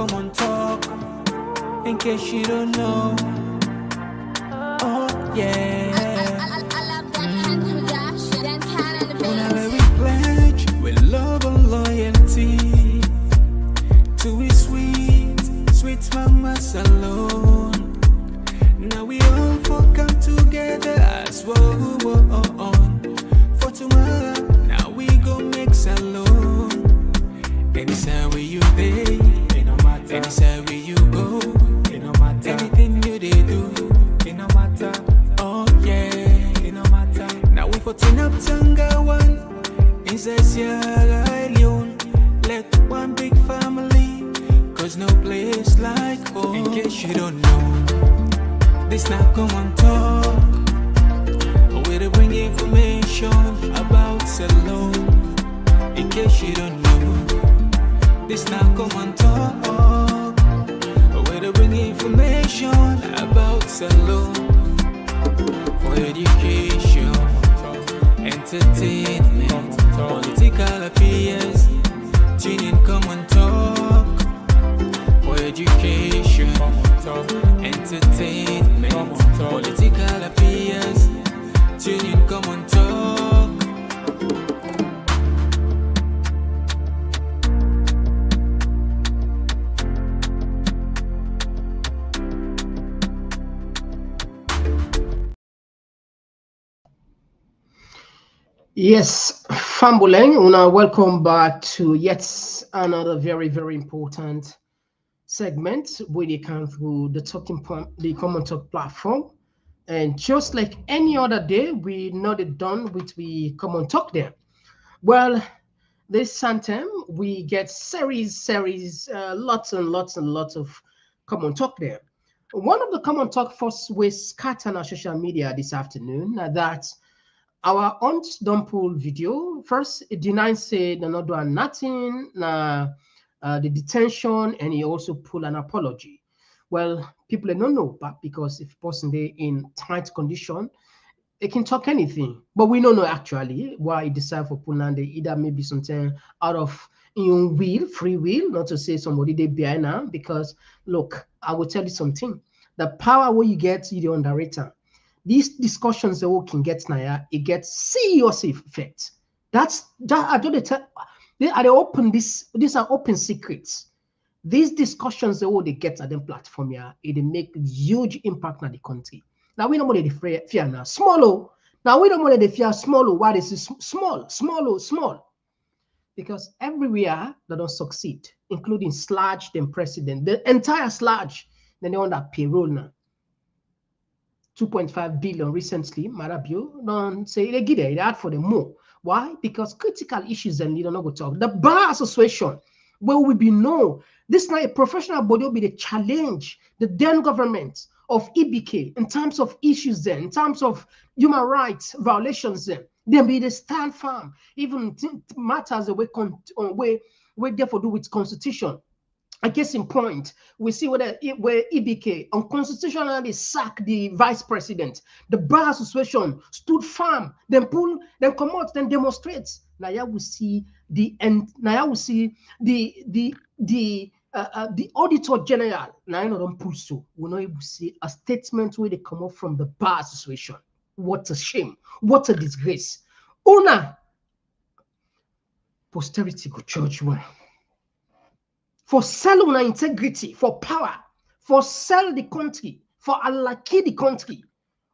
Komon-Tok, in case you don't know. Oh yeah. Whenever we pledge with love and loyalty to his sweet mamas alone. Now we all come together as one for tomorrow. Now we go make alone. Anytime where you day, it no matter. Anytime where you go, it no matter. Anything you they do, it no matter. Oh yeah, it no matter. Now we for turn up Tanga one. Inside Sierra Leone, let one big family, cause no place like home. In case you don't know, this not Komon-Tok. We to bring information about Salon. In case you don't know, this not Komon-Tok. We to bring information about Salon. For education, entertainment, political affairs, tune in Komon-Tok. For education, entertainment, political affairs, tune in Komon-Tok. Yes, Fambuleng, welcome back to yet another very, very important segment where you come through the the Komon-Tok platform. And just like any other day, we not it done with the Komon-Tok there. Well, this time we get series, lots and lots of Komon-Tok there. One of the Komon-Tok first we scattered on social media this afternoon that our aunt don't pull video. First, it denies say they're not doing nothing, the detention, and he also pull an apology. Well, people don't know, but because if person they in tight condition, they can talk anything. But we don't know actually why he decided for pulling either maybe something out of free will, not to say somebody they behind now. Because look, I will tell you something. The power where you get, you the underrated. These discussions that we can get now, it gets serious effect. That I don't tell. These are open secrets. These discussions that they get at the platform here, it make huge impact on the country. Now we don't want the fear now. Small. Now we don't want the fear small. Why is it small? Because everywhere they don't succeed, including Sludge, then president, the entire Sludge, then they on that payroll now. 2.5 billion recently, Maada Bio don't say they get it. They add for them more. Why? Because critical issues and you don't know go talk. The Bar Association, where we be know this now a professional body will be the challenge the then government of EBK in terms of issues then, in terms of human rights violations then. Then be the stand firm, even matters the way therefore do with constitution. I guess in point, we see where EBK unconstitutionally sacked the vice president. The Bar Association stood firm, then come out, then demonstrates. Now we see the Auditor General. Now don't pull so. We know we see a statement where they come up from the Bar Association. What a shame! What a disgrace! Una posterity go church one. For sell on integrity, for power, for sell the country, for allocate the country.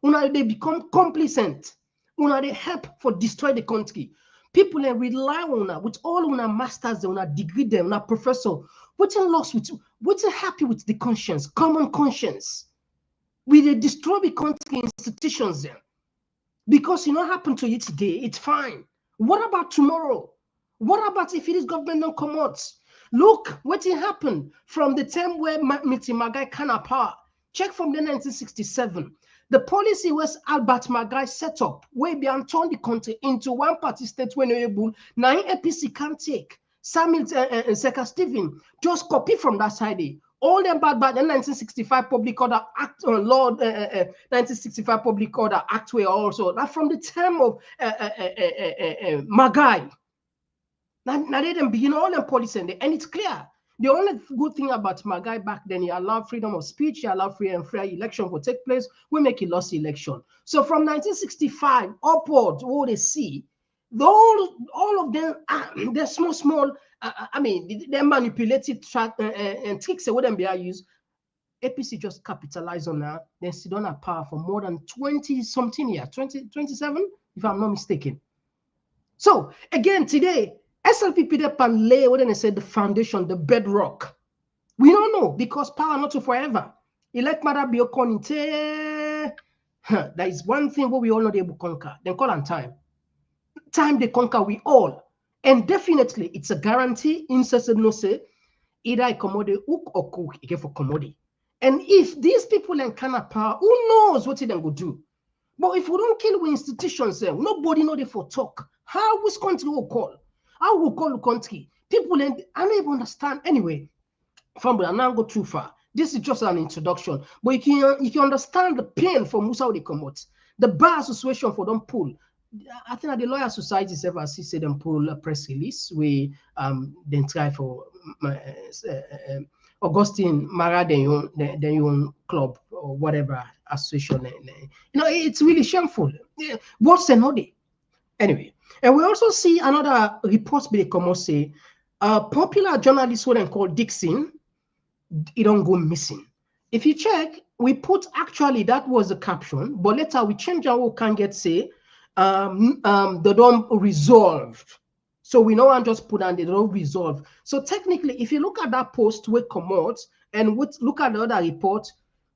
Una they become complacent. Una they help for destroy the country. People they rely on una with all una masters, una degree them, una professor. What's lost with you? What's happy with the conscience, common conscience? We they destroy the country institutions there. Because you know happen to you today, it's fine. What about tomorrow? What about if this government don't come out? Look what happened from the time where Miti Magai came up power. Check from the 1967. The policy was Albert Magai set up, where they turned the country into one party state when able. Now APC can't take. Samuel and Seka Stephen just copy from that side. All them bad the 1965 Public Order Act, Law 1965 Public Order Act were also that from the time of Magai. Now they didn't begin all them policy and it's clear. The only good thing about my guy back then, he allowed freedom of speech, he allowed free and fair election to take place. We make a lost election. So from 1965 upward, what they see, all of them, they're small. I mean, they manipulated and tricks what them they are used. APC just capitalized on that. Then sit on a power for more than 20 something years, 27, if I'm not mistaken. So again, today, SLPP they can lay what they say the foundation, the bedrock. We don't know because power not to forever. Elect Maada Bio Fatima. That is one thing what we all know they will conquer. Then call on time. Time they conquer we all. And definitely it's a guarantee. Incessant no say either I commodity hook or cook again for commodity. And if these people in Canada power, who knows what they will do? But if we don't kill the institutions, nobody know they for talk. How this country will call? How will call the country? People and I don't even understand. Anyway, from I now go too far. This is just an introduction. But you can understand the pain for Musa they come out. The bar association for them pull. I think that the lawyer societies ever see them pull a press release. We then try for Augustine Mara the own club or whatever association. You know, it's really shameful. What's another? Anyway, and we also see another report by the Komon say popular journalist what they call Dixon, it don't go missing. If you check, we put actually that was the caption, but later we change our can get say they don't resolved. So we know and just put on they don't resolve. So technically, if you look at that post we come out and look at the other report,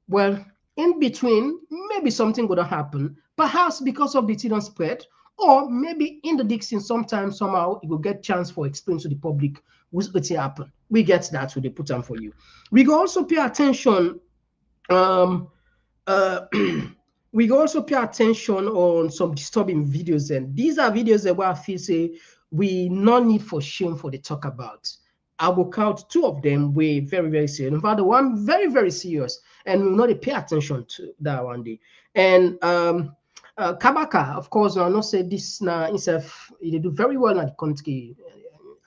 well, in between, maybe something gonna happen, perhaps because of the Tidon spread, or maybe in the Dixon, sometimes somehow it will get chance for explain to the public what's happen. We get that, so they put on for you. We go also pay attention. We go also pay attention on some disturbing videos, and these are videos that where I feel say we no need for shame for the talk about. I will count two of them. We very, very serious. In fact, the one very, very serious, and we know they pay attention to that one day. And Kabaka, of course, I not say this now himself. They do very well in the country.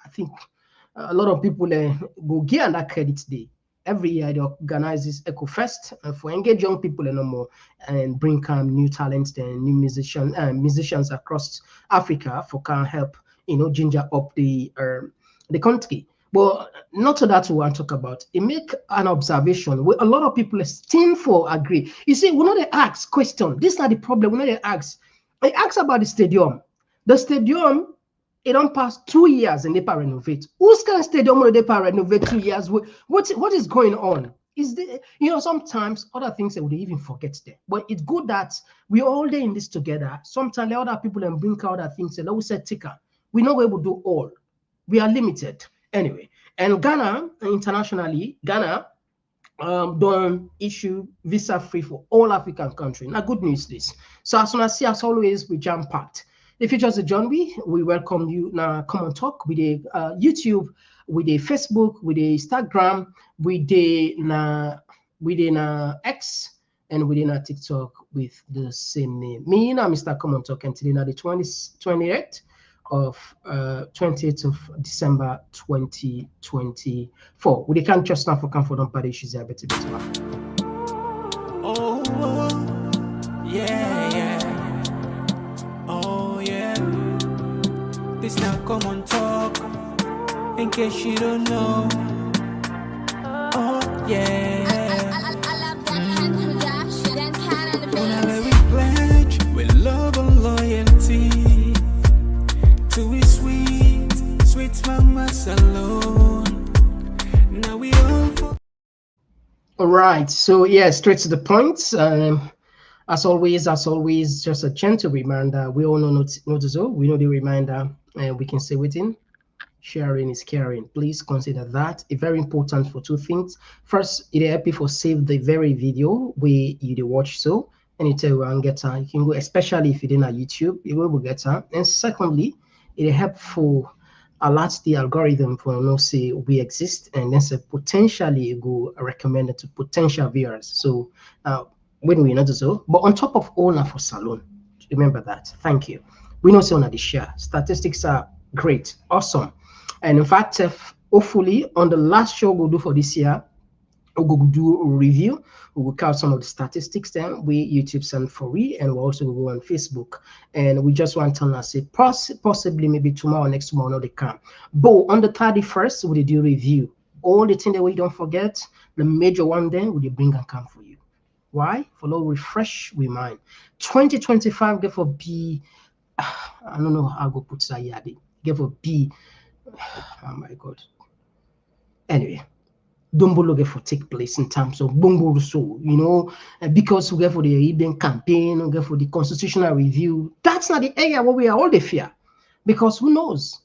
I think a lot of people go get on that credit day. Every year they organize this Eco Fest for engage young people no more and bring new talents and new musicians across Africa for can help ginger up the country. But not that we want to talk about. It make an observation where a lot of people still for agree. You see, we know they ask question. This is not the problem. We know they ask. They ask about the stadium. The stadium, it don't pass 2 years and they can renovate. Who's kind of stadium when they can renovate 2 years? What is going on? Is the sometimes other things that we even forget there. But it's good that we all there in this together. Sometimes the other people and bring out other things and we say ticker. We know we will do all. We are limited. Anyway, and Ghana, internationally, Ghana don't issue visa free for all African countries. Now, good news this. So as soon as always, we jam packed. If you just join me, we welcome you now. Komon-Tok with the YouTube, with the Facebook, with the Instagram, with the X, and within our TikTok with the same name. Me now, Mr. Komon-Tok, and today now the 28th of 28th of December 2024. We can't just now for comfort party issues there, better. Oh, yeah. Oh, yeah. This now Komon-Tok, in case you don't know. Oh, yeah. Whenever we pledge with love and loyalty to we sweet mamas alone. Now we all right, so yeah, straight to the point. As always, just a gentle reminder. We all know we know the reminder, and we can say within sharing is caring. Please consider that. It's very important for two things. First, it help you for save the very video where you watch so anytime we get her, you can go, especially if you didn't have YouTube, you will get her. And secondly, it helpful alert the algorithm for say we exist, and then say potentially go recommended to potential viewers. So when we not so, but on top of all for salon, remember that. Thank you. We know say on the share statistics are great, awesome, and in fact, hopefully on the last show we'll do for this year, we'll do a review. We will count some of the statistics then. We YouTube send for we, and we'll also go on Facebook. And we just want to say possibly maybe tomorrow, next tomorrow, no, they come. But on the 31st, we'll do review. All the things that we don't forget, the major one then will bring and come for you. Why? For no refresh we mind. 2025 get for B. I don't know how I go put that here. Get for B. Oh my God. Anyway, Dumbo get for take place in terms of Bongo so, you know, because we get for the Eben campaign, we get for the constitutional review. That's not the area where we are all the fear. Because who knows?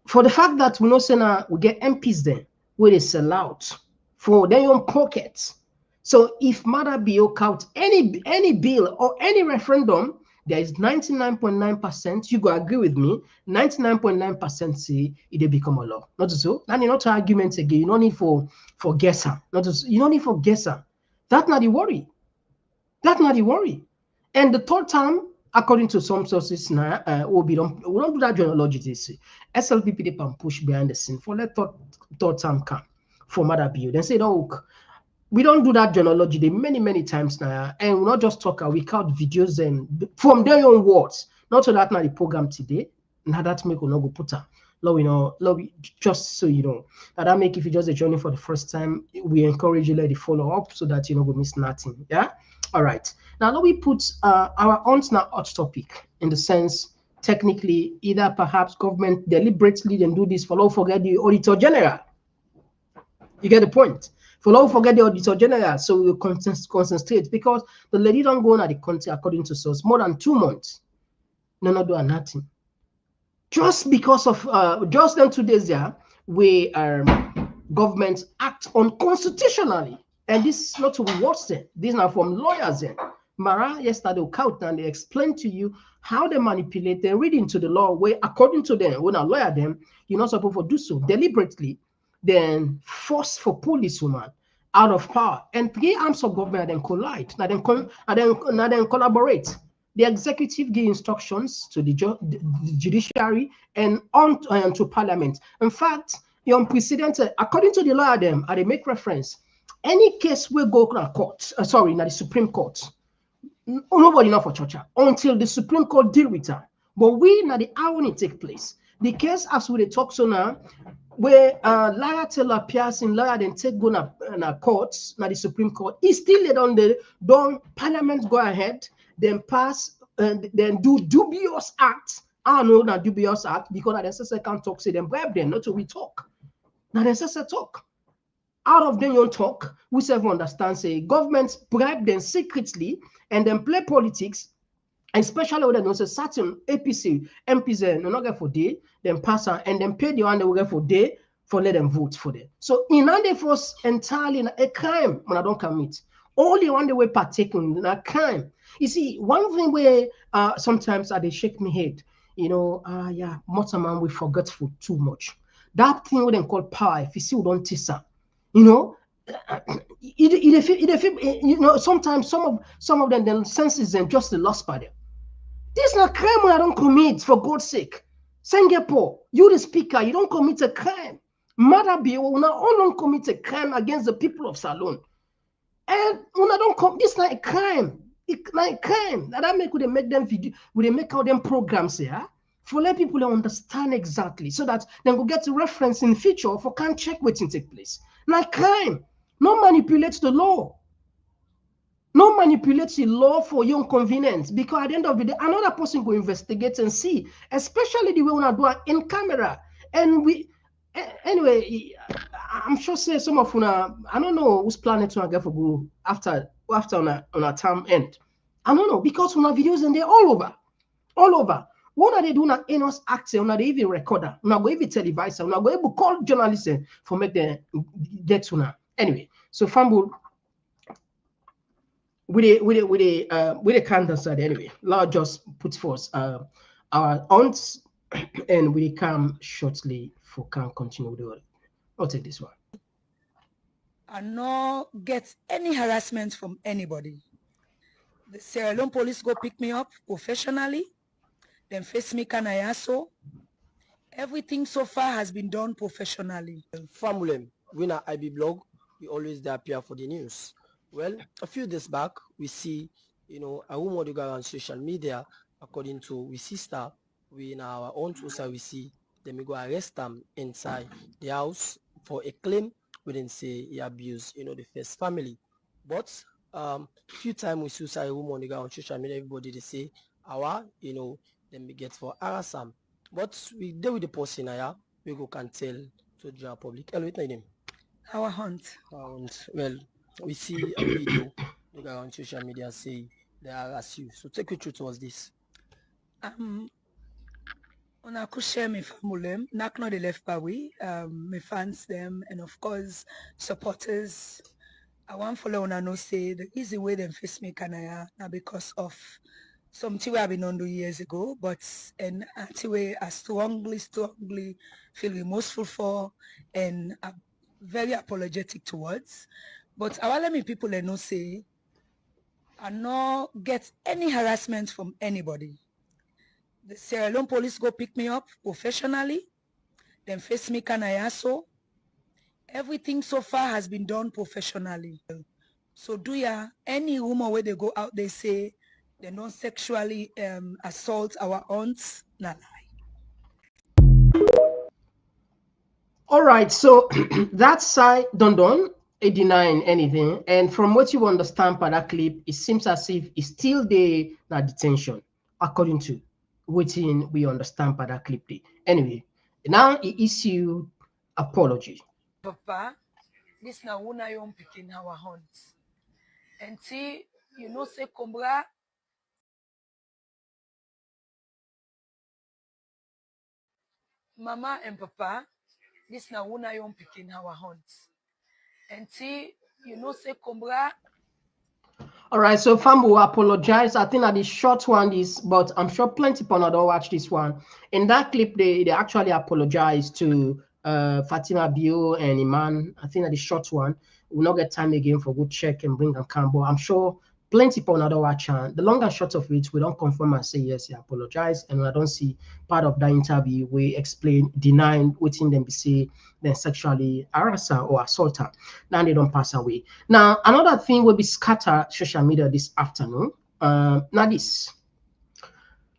For the fact that we know say we get MPs there where they sell out for their own pockets. So if Maada Bio count any bill or any referendum, there is 99.9%. You go agree with me. 99.9% say it become a law. Not so. And not arguments again. You don't need for guesser. Not so, you don't need for guesser. That's not the worry. That's not the worry. And the third time, according to some sources now, we don't do that genealogy. They say SLPP they can push behind the scene for let third time come for Maada Bio. Then say, look, we don't do that genealogy they many times now, and we not just talk. We count videos and from their own words. Not so that now the program today. Now that make we not go put her. Love, you know, love just so you know. That make if you just a journey for the first time, we encourage you let it follow up so that you know we miss nothing. Yeah. All right. Now let we put our aunt's now hot topic in the sense technically either perhaps government deliberately then do this for don't forget the Auditor General. You get the point. For don't forget the Auditor General, so we concentrate because the lady don't go on at the country according to source more than 2 months. No, not doing nothing. Just because of just then 2 days there, we government act unconstitutionally, and this is not to be worse. These are from lawyers. Mara yesterday count and they explain to you how they manipulate. They read into the law where, according to them, when a lawyer them, you're not supposed to do so deliberately. Then force for policewoman out of power, and 3 arms of government then collide. Now then collaborate. The executive give instructions to the judiciary and on to parliament. In fact, the unprecedented, according to the law, them, they make reference. Any case will go to court. Sorry, now the Supreme Court. Nobody know for church until the Supreme Court deal with her. But we now the hour it take place. The case as we talk so now, where liar tell appears in lawyer then take go na courts, now the Supreme Court, is still laid on the done. Parliament go ahead, then pass, then do dubious acts. I know that dubious act because the necessary can't talk, say them bribe them, not to we talk. Now the necessary talk. Out of them you talk, we self understand say governments bribe them secretly and then play politics. Especially when there's a certain APC, MPs, no get for day, then pass her and then pay the one they will get for day for let them vote for them. So in the force entirely a crime when I don't commit. Only one they will partake in a crime. You see, one thing where sometimes they shake me head, you know, yeah, Motaman we forgetful too much. That thing we then call power, if you see we don't tisa, you know. You know, sometimes some of them their senses and just the lost by them. This is not crime when I don't commit, for God's sake. Singapore, you the speaker, you don't commit a crime. Maada Bio now don't commit a crime against the people of Salon. And when I don't come, this is not a crime. It's not a crime. That make would they make them video, would they make all them programs here for let people understand exactly so that then go get a reference in the future for can check what's take place. Not crime. No manipulate the law. No manipulate the law for your convenience because at the end of the day, another person will investigate and see, especially the way we are doing in camera. And we, anyway, I'm sure say some of una, I don't know whose planet to get for go after on a term end. I don't know because una videos and they're all over. What are they doing? Enos acting, una they even recorder, una go even televisor, una go able call journalists for make them get to now. Anyway, so Fambul. With the candle side anyway. Lord just puts forth our aunts and we come shortly for can continue with the other. I'll take this one. And not get any harassment from anybody. The Sierra Leone police go pick me up professionally, then face me can I also, Everything so far has been done professionally. Famulem, winner IB blog, we always there appear for the news. Well, a few days back, we see, a rumor to go on social media, according to we sister, we in our own social, we see them we go arrest them inside the house for a claim we didn't say he abused, the first family. But few times we see rumor to go on social media, everybody they say our, them we get for Arasam. But we deal with the person here, we go can tell to the public. Hello, what's your name? Hawa Hunt. Well, we see a video they go on social media say they harass you. So take me through towards this. Una could share me family, not the left by we, my fans them, and of course supporters. I want follow una no say the easy way them face me canaya now because of something we have been on years ago, but an anti-way I strongly feel remorseful for and very apologetic towards. But I want let me people know say I not get any harassment from anybody. The Sierra Leone police go pick me up professionally, then face me canaya so. Everything so far has been done professionally. So do ya any rumor where they go out they say they don't sexually assault our aunts? Nah lie. All right, so that side don't denying anything, and from what you understand by that clip, it seems as if it's still the detention, according to what we understand by that clip. Anyway, now he issued apology. Papa, this na una yon picking Hawa Hunt. And see, say Kombra. Mama and Papa, this na una yon picking Hawa Hunt. And see, say Kombra. All right, so Fambu apologize. I think that the short one is, but I'm sure plenty people don't watch this one. In that clip, they actually apologize to Fatima Bio and Iman. I think that the short one will not get time again for good check and bring a combo. I'm sure plenty people don't watch. The long and short of it, we don't confirm and say yes, he apologize, and I don't see part of that interview we explain denying within them be say then sexually harass her or assault her. Now they don't pass away. Now another thing will be scatter social media this afternoon. Now this.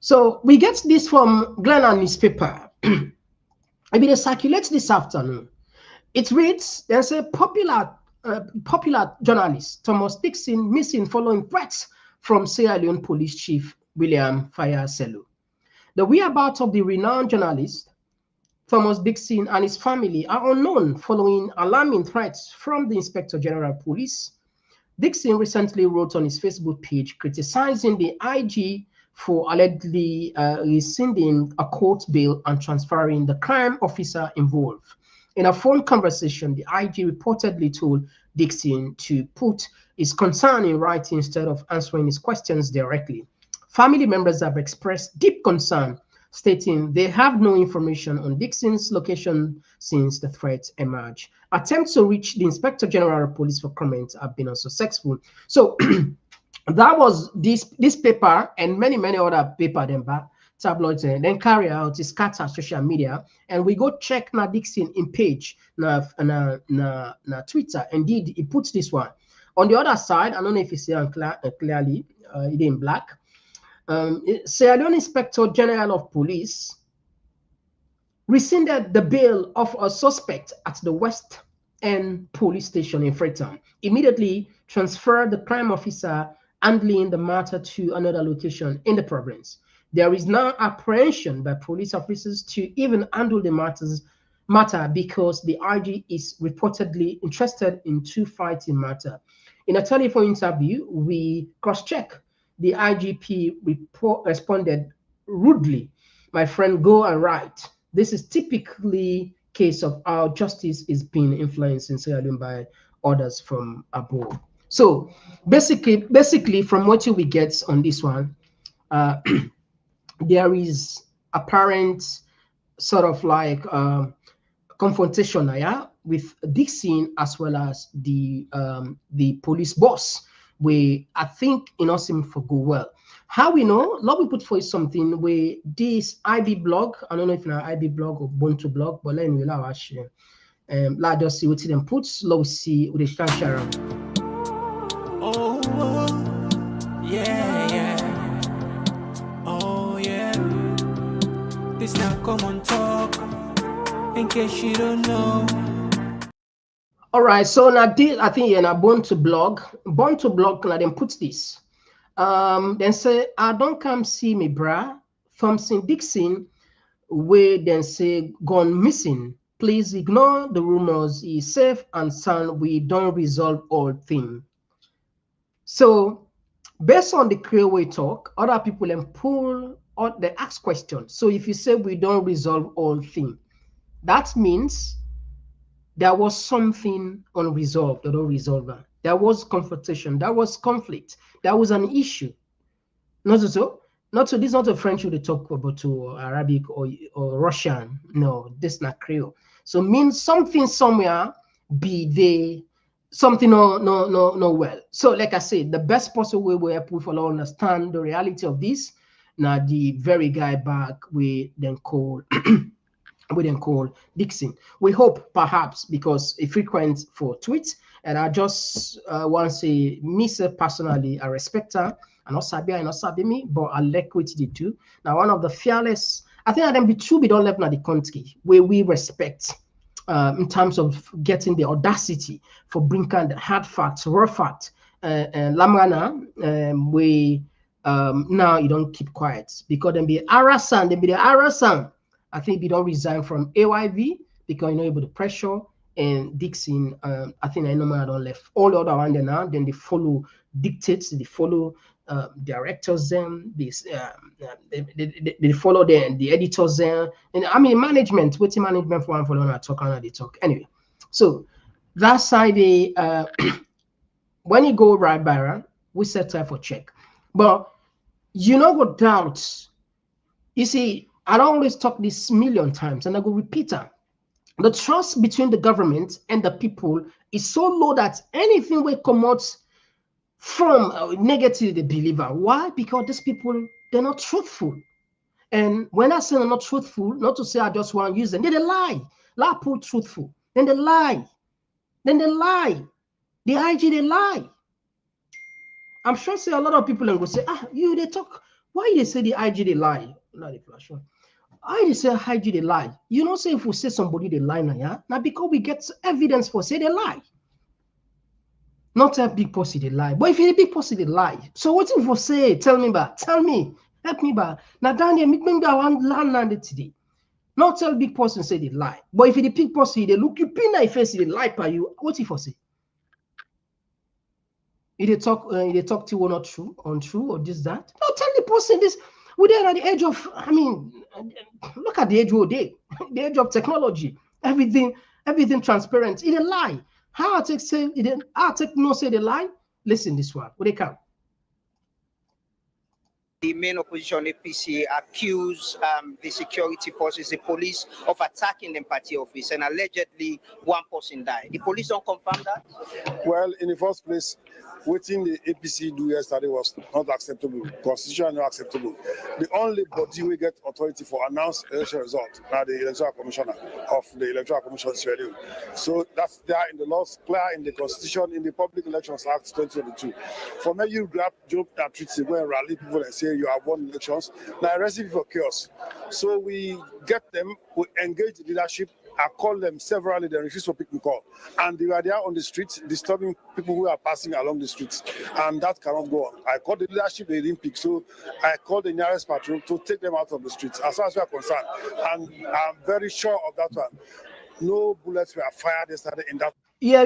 So we get this from Glenn newspaper. Maybe they circulate this afternoon. It reads, there's a popular journalist, Thomas Dixon, missing following threats from Sierra Leone Police Chief William Faya Sello. The whereabouts of the renowned journalist, Thomas Dixon, and his family are unknown following alarming threats from the Inspector General of Police. Dixon recently wrote on his Facebook page criticizing the IG for allegedly rescinding a court bail and transferring the crime officer involved. In a phone conversation, the IG reportedly told Dixon to put his concern in writing instead of answering his questions directly. Family members have expressed deep concern, stating they have no information on Dixon's location since the threat emerged. Attempts to reach the Inspector General of Police for comment have been unsuccessful. So that was this paper and many other paper then back tabloids then carry out is scatter social media, and we go check na Dixon in page na Twitter. Indeed, he puts this one on the other side. I don't know if you see it clearly, it in black. Sierra Leone Inspector General of Police rescinded the bail of a suspect at the West End Police Station in Freetown. Immediately transferred the crime officer handling the matter to another location in the province. There is now apprehension by police officers to even handle the matter because the IG is reportedly interested in two fighting matter. In a telephone interview, we cross-check. The IGP responded rudely, "My friend, go and write." This is typically case of how justice is being influenced in Sierra Leone by orders from above. So basically, from what we get on this one, there is apparent sort of like confrontation with Dixon as well as the police boss, I think seem for go well. How we know? Love we put for something where this IB blog. I don't know if now IB blog or Ubuntu blog, but let me allow us share. Let us see what them puts. Let's see what they can share. Oh, yeah. Oh, yeah. This now Komon-Tok. In case you don't know. All right, so now this, I think you're born to blog. Born to blog, now then put this. Then say, I don't come see me, brah. From St. Dixon, where then say gone missing. Please ignore the rumors. He's safe and sound. We don't resolve all things. So, based on the clear way talk, other people then pull or they ask questions. So if you say we don't resolve all things, that means there was something unresolved or unresolved. There was confrontation. There was conflict. There was an issue. Not so. This is not a French you talk about to Arabic or Russian. No, this is not Creole. So means something somewhere be there, something no well. So like I said, the best possible way where people follow understand the reality of this. Now the very guy back we then call Dixon. We hope perhaps because a frequent for tweets, and I just want to say, me personally, I respect her. I not sabi me, but I like what they do. Now, one of the fearless, I think them be true, we don't live in the country where we respect in terms of getting the audacity for bringing the hard facts, raw facts. Lamrana, we now you don't keep quiet because them be harassing, I think we don't resign from AYV because able to pressure and Dixon. I think I don't left all the other one there now. Then they follow dictates, they follow directors them, they follow the editors there. And I mean management, waiting management for one for another talk and they talk. Anyway, so that side they when you go right by we set time for check. But what doubts, you see, I don't always talk this million times, and I go repeat it. The trust between the government and the people is so low that anything will come out from negative they deliver. Why? Because these people, they're not truthful. And when I say they're not truthful, not to say I just want to use them, they lie. Lie people truthful. Then they lie. The IG, they lie. I'm sure say a lot of people will say, they talk. Why they say the IG, they lie? Not the flash one. I just say IG they lie. You know, say if we say somebody they lie now, now because we get evidence for say they lie. Not a big pussy they lie, but if it's a big pussy they lie. So what if we say? Tell me, help me, now Daniel, maybe I want land today. Not tell big person say they lie, but if it's a big pussy they look you pin their face they lie by you. What if I say? If they talk to you or not true, untrue or this that. No, tell the person this. We're at the edge of, I mean, look at the age of day, the age of technology, everything transparent. It a lie. How I take say it? I take no say the lie. Listen this one. What they come? The main opposition APC accused the security forces, the police, of attacking the party office, and allegedly one person died. The police don't confirm that? Well, in the first place, what the APC do yesterday was not acceptable, constitutionally not acceptable. The only body we get authority for announced election result are the Electoral Commissioner of the Electoral Commission Sierra. So that's there in the laws, clear in the Constitution, in the Public Elections Act 2022. For me, you grab job that treats you, go and rally people and say you have won elections. Now, recipe for chaos. So we get them, we engage the leadership. I call them severally, they refuse to pick me call. And they were there on the streets, disturbing people who are passing along the streets. And that cannot go on. I called the leadership, they didn't pick. So I called the nearest patrol to take them out of the streets, as far as we are concerned. And I'm very sure of that one. No bullets were fired yesterday in that. Yeah,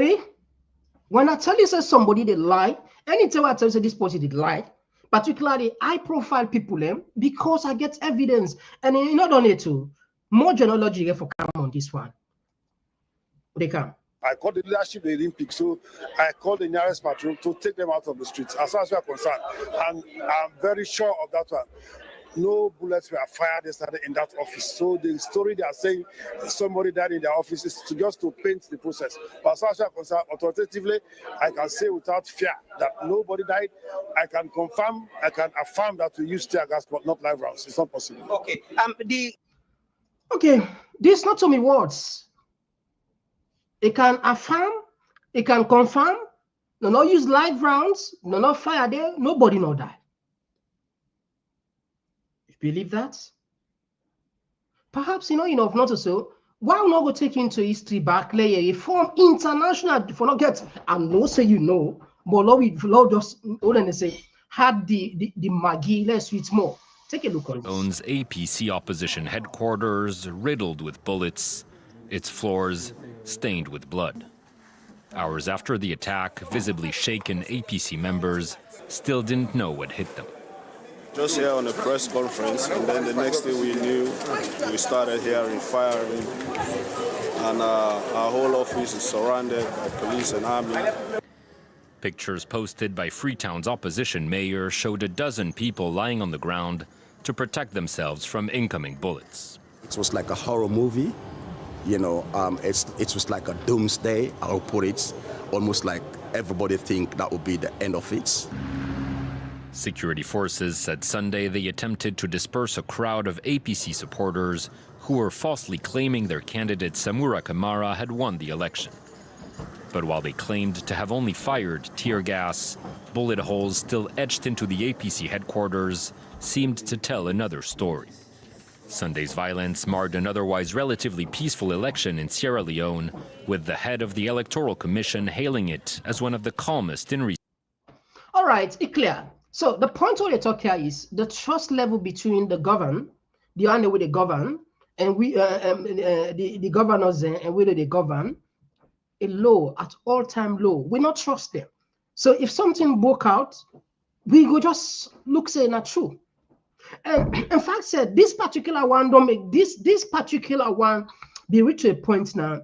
when I tell you say somebody they lie, anytime I tell you say this person did lie, particularly I profile people because I get evidence. And not only to more genealogy for come on this one. They come. I called the leadership, they didn't pick. So I called the nearest patrol to take them out of the streets, as far as we are concerned. And I'm very sure of that one. no bullets were fired yesterday in that office. So the story they are saying somebody died in their office is just to paint the process. But as far as I'm concerned, authoritatively, I can say without fear that nobody died. I can confirm, I can affirm that we used tear gas, but not live rounds. It's not possible. Okay. Okay, this not to me words. It can affirm, it can confirm. No, not use live rounds. No, not fire there. Nobody no die. You believe that? Perhaps enough not to so. Why will not go take into history back layer reform international for not get? I know say but Lord just hold say had the Maggie, let's read more. Take a look on this. Owns APC opposition headquarters riddled with bullets, its floors stained with blood. Hours after the attack, visibly shaken APC members still didn't know what hit them. Just here on a press conference, and then the next thing we knew, we started hearing firing, and our whole office is surrounded by police and army. Pictures posted by Freetown's opposition mayor showed a dozen people lying on the ground to protect themselves from incoming bullets. It was like a horror movie, it was like a doomsday, I'll put it, almost like everybody think that would be the end of it. Security forces said Sunday they attempted to disperse a crowd of APC supporters who were falsely claiming their candidate Samura Kamara had won the election. But while they claimed to have only fired tear gas, bullet holes still etched into the APC headquarters seemed to tell another story. Sunday's violence marred an otherwise relatively peaceful election in Sierra Leone, with the head of the Electoral Commission hailing it as one of the calmest in recent. All right, it's clear. So the point what they talk here is the trust level between the govern, the under way they govern, and we the governors and whether they govern, a low at all-time low. We not trust them. So if something broke out, we go just look say not true. And in fact, said this particular one don't make this particular one be reached to a point now.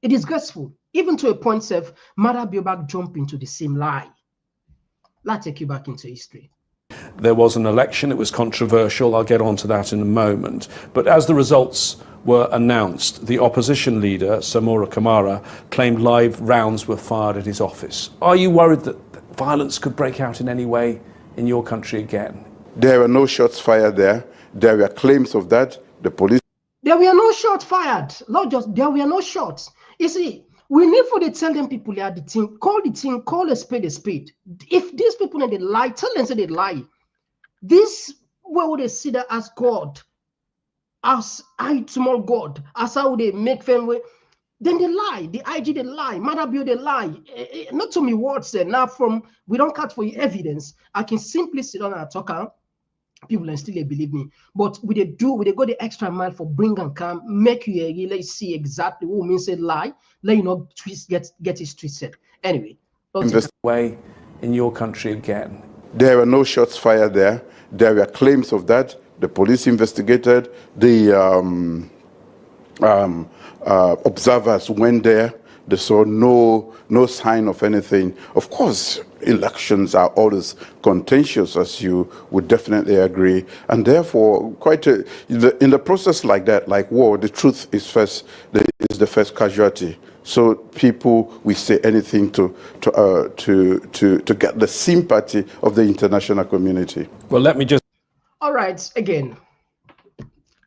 It is disgraceful, even to a point of Maada Bio jump into the same lie. Let's take you back into history. There was an election, it was controversial, I'll get on to that in a moment. But as the results were announced, the opposition leader, Samura Kamara, claimed live rounds were fired at his office. Are you worried that violence could break out in any way in your country again? There were no shots fired there. There were claims of that. The police... There were no shots fired. Not just, there were no shots. You see, we need for to tell them people here the thing, call a spade a spade. If these people and they lie, tell them say they lie. This where would they see that as God, as I small God, as how they make them way, then they lie. The IG they lie, Maada Bio they lie. Not to me words now from we don't cut for you evidence. I can simply sit down and talk. People and still they believe me, but we they go the extra mile for bring and come, make you really see exactly what means a lie. Let you know twist get it twisted. Anyway, way in your country again. There were no shots fired there. There were claims of that. The police investigated. The observers went there. They saw no sign of anything. Of course, elections are always contentious, as you would definitely agree, and therefore, in the process like that, like war, the truth is the first casualty. So people will say anything to get the sympathy of the international community. Well, let me just. All right, again,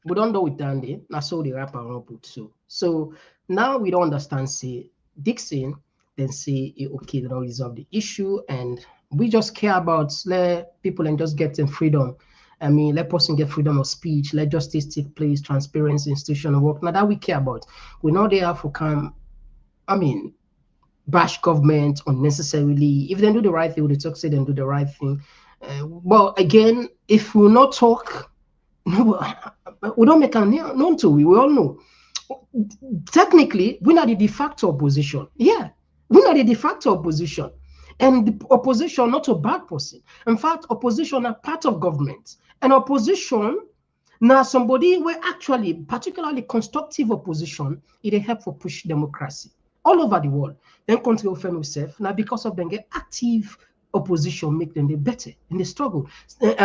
we don't know with Dandy. Now, so the rapper won't put so. Now we don't understand, say, Dixon, then say, okay, they don't resolve the issue, and we just care about let people and just get them freedom. I mean, let person get freedom of speech, let justice take place, transparency, institutional work. Now that we care about. We know they have to come, bash government unnecessarily. If they do the right thing, they talk, say they do the right thing. But again, if we not talk, we don't make a known to, we all know. Technically, we're not the de facto opposition. Yeah, we're not the de facto opposition. And the opposition, not a bad person. In fact, opposition are part of government. And opposition, now somebody where actually, particularly constructive opposition, it help for push democracy all over the world. Then country offend itself. Now because of them get active opposition make them better in the struggle. The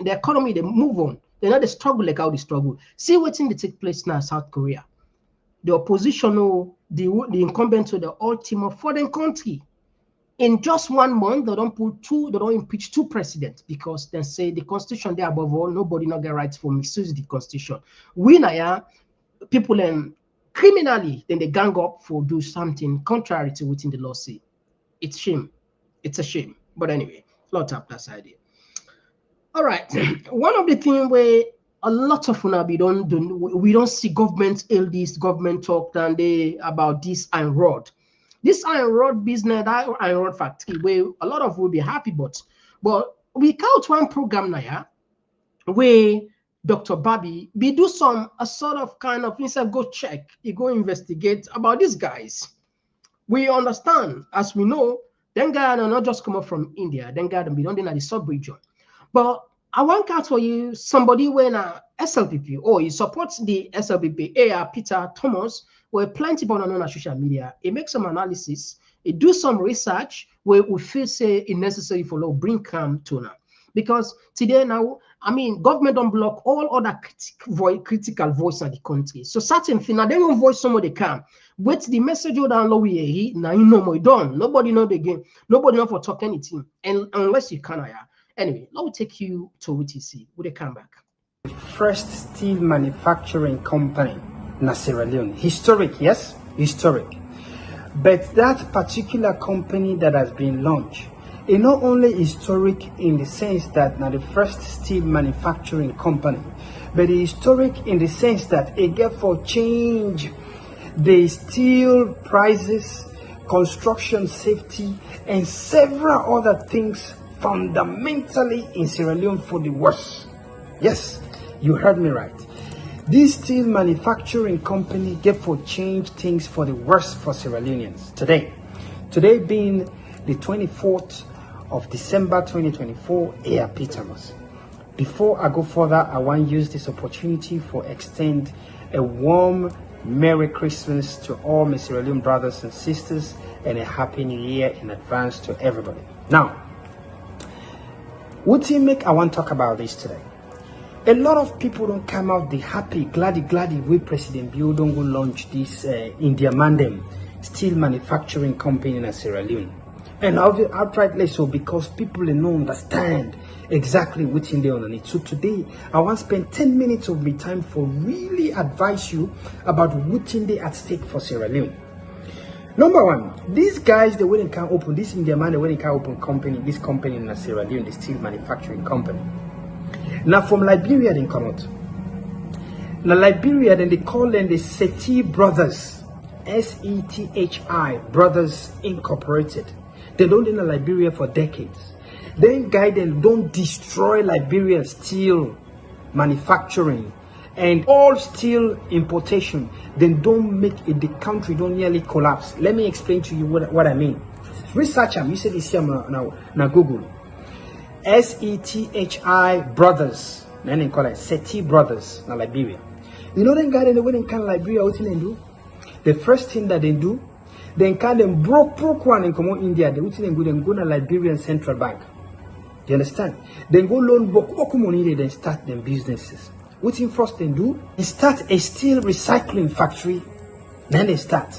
economy, they move on. They're not the struggle like how they struggle. See what's in the take place now in South Korea. The opposition, the incumbents, the ultimate for the country. In just 1 month, they don't impeach 2 presidents because they say the constitution there above all, nobody not get rights for misuse the constitution. We now people criminally, then they gang up for do something contrary to within the law say. It's shame. It's a shame. But anyway, lot of that idea. All right. One of the things where a lot of we don't see government this, government talk than they about this iron rod. This iron rod business, that iron rod factory, where a lot of will be happy, but we count one program now where Dr. Babi, we do a sort of kind of instead go check, you go investigate about these guys. We understand, as we know, then guys are not just come up from India, then guys be done in the sub-region. But I want to tell you somebody when SLPP or he supports the SLPP, Peter Thomas, where plenty of on social media. He makes some analysis, he do some research where we feel say it's necessary for law bring calm to now. Because today now, I mean, government don't block all other critical voice in the country. So certain thing, now they don't voice some of the calm. Wait the message you down low here, now you know more done. Nobody know the game. Nobody know for talk anything. And unless you can, anyway, let me take you to WTC. Would they come back? The first steel manufacturing company in Sierra Leone. Historic, yes? Historic. But that particular company that has been launched is not only historic in the sense that now the first steel manufacturing company, but it's historic in the sense that it get for change the steel prices, construction safety, and several other things fundamentally in Sierra Leone for the worse. Yes, you heard me right. This steel manufacturing company get for change things for the worse for Sierra Leoneans today. Today being the 24th of December 2024, ARP Thomas. Before I go further, I want to use this opportunity for extend a warm Merry Christmas to all my Sierra Leone brothers and sisters and a Happy New Year in advance to everybody. Now, what do you make I want to talk about this today? A lot of people don't come out the happy, gladdy with President Bio don't go launch this India Mandem steel manufacturing company in Sierra Leone. And outrightly so because people don't understand exactly what's in there underneath. So today, I want to spend 10 minutes of my time for really advise you about what's in there at stake for Sierra Leone. Number one, these guys, they wouldn't can open this India man, they wouldn't can open company, this company in Sierra Leone, the steel manufacturing company. Now from Liberia, they come out. Now Liberia, then they call them the Sethi Brothers, S-E-T-H-I, Brothers Incorporated. They don't live in Liberia for decades. Then guide them, don't destroy Liberian steel manufacturing and all steel importation. Then don't make it, the country don't nearly collapse. Let me explain to you what I mean. Research them. You say this here now Google. S-E-T-H-I Brothers. Then they call it Sethi Brothers in Liberia. You know them guys, they wouldn't can Liberia, what they do? The first thing that they do, they can them broke one in Komon India. They would go to Liberian Central Bank. You understand? Then go loan book money, then start them businesses. What in first they do? They start a steel recycling factory. Then they start.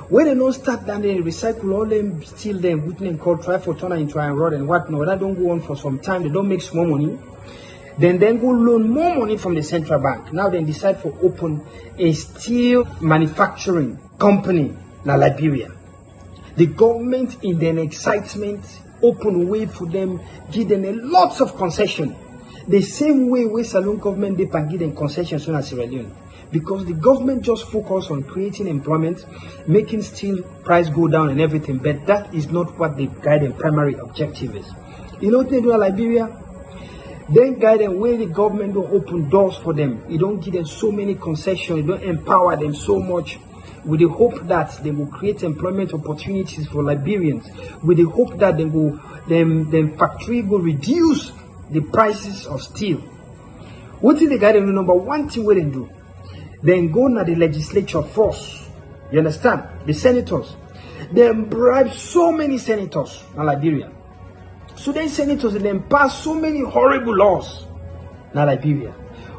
When they don't start, then they recycle all them steel them, what they call try for turn into iron rod and whatnot. That don't go on for some time. They don't make small money. Then go loan more money from the central bank. Now they decide for open a steel manufacturing company in Liberia. The government in their excitement open way for them, give them a lots of concession. The same way we Saloon government they can give them concessions in Sierra Leone. Because the government just focus on creating employment, making steel price go down and everything, but that is not what the guiding primary objective is. You know what they do in Liberia? Then guide them where the government don't open doors for them. You don't give them so many concessions, you don't empower them so much. With the hope that they will create employment opportunities for Liberians, with the hope that they will, them factory will reduce the prices of steel. What did the guy do? Number one thing we didn't do, then go to the legislature first. You understand? The senators. They bribe so many senators in Liberia. So then senators then pass so many horrible laws in Liberia.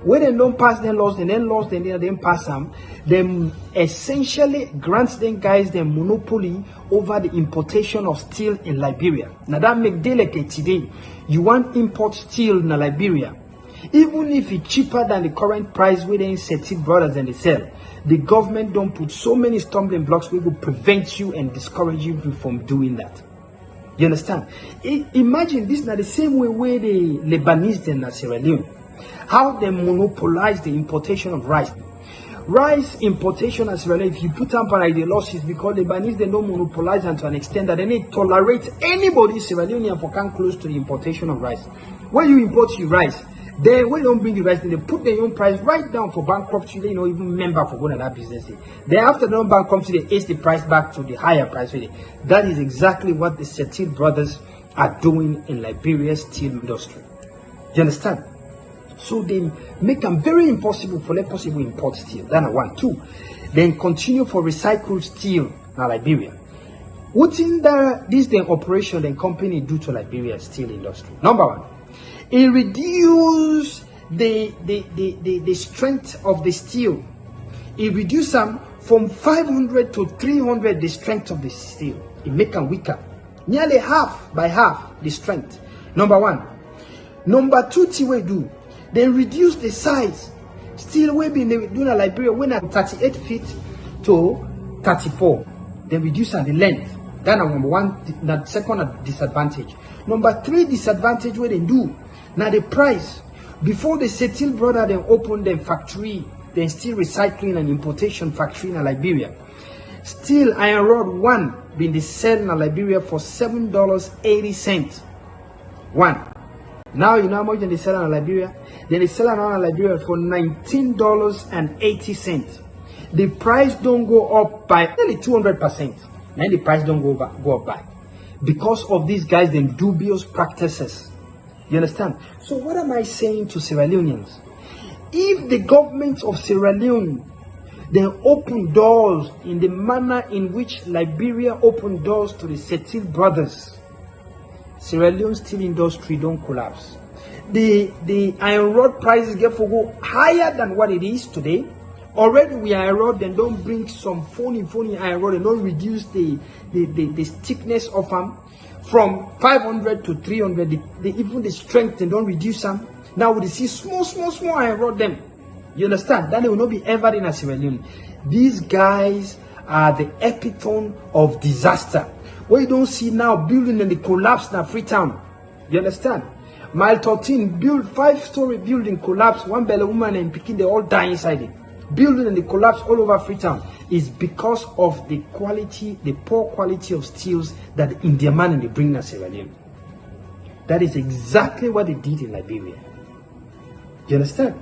When they don't pass their laws, then pass them, then essentially grants them guys the monopoly over the importation of steel in Liberia. Now that make delicate today. You want import steel in Liberia, even if it's cheaper than the current price within Seti Brothers and they sell. The government don't put so many stumbling blocks which will prevent you and discourage you from doing that. You understand? Imagine this now the same way where the Lebanese in Sierra Leone, how they monopolize the importation of rice. Rice importation in Sierra Leone, if you put up on the losses, because the Lebanese they don't monopolize and to an extent that they need tolerate anybody Sierra Leonean for come close to the importation of rice. When you import your rice, they will don't bring the rice, they put their own price right down for bankruptcy, they don't even member for going to that business. Then after the bankruptcy, they ace the price back to the higher price. That is exactly what the Seti Brothers are doing in Liberia's steel industry. You understand? So they make them very impossible for let possible import steel. That's one. Two, then continue for recycled steel in Liberia. What in this the operation the company do to Liberia's steel industry? Number one, it reduce the strength of the steel. It reduce them from 500 to 300 the strength of the steel. It make them weaker. Nearly half by half the strength. Number one. Number two thing we do, they reduce the size. Steel we been doing in Liberia when at 38 feet to 34. They reduce the length. That's number one, that second disadvantage. Number three disadvantage what they do. Now the price. Before the Seti brother then open their factory, then steel recycling and importation factory in Liberia. Steel iron rod one been the sell in Liberia for $7.80. One. Now you know how much they sell in Liberia? Then they sell in Liberia for $19.80. The price don't go up by nearly 200%. Then the price don't go up by. Because of these guys, them dubious practices. You understand? So what am I saying to Sierra Leoneans? If the government of Sierra Leone then open doors in the manner in which Liberia opened doors to the Seti Brothers, Sierra Leone steel industry don't collapse. The iron rod prices get for go higher than what it is today. Already we iron rod, then don't bring some phony iron rod and don't reduce the thickness of them from 500 to 300. Even the strength they don't reduce them. Now we see small iron rod them. You understand? That they will not be ever in a Sierra Leone. These guys are the epitome of disaster. What you don't see now building in the collapse in Freetown. You understand? Mile 13 build 5-story building collapse. One belly woman and picking they all die inside it. Building in the collapse all over Freetown is because of the quality, the poor quality of steels that the Indian man and they bring in Sierra Leone. That is exactly what they did in Liberia. You understand?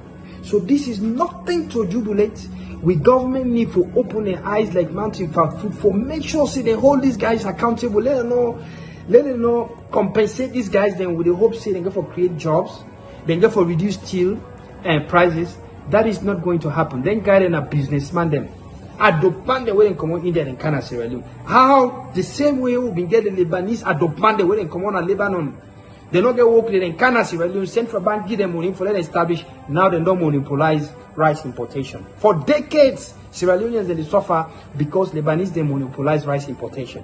So this is nothing to jubilate. We government need to open their eyes like mountain fat food for make sure say they hold these guys accountable. Let them know, compensate these guys then with the hope say they go for create jobs, then go for reduce steel and prices. That is not going to happen. Then guy and a businessman them. Adopt the way they come on India and Canada, Sierra Leone. How the same way we been getting the Lebanese adopt the way they come on Lebanon. They don't get work in Canada, Sierra Leone. Central Bank give them money for them establish. Now they don't monopolize rice importation. For decades, Sierra Leoneans they suffer because Lebanese they monopolize rice importation.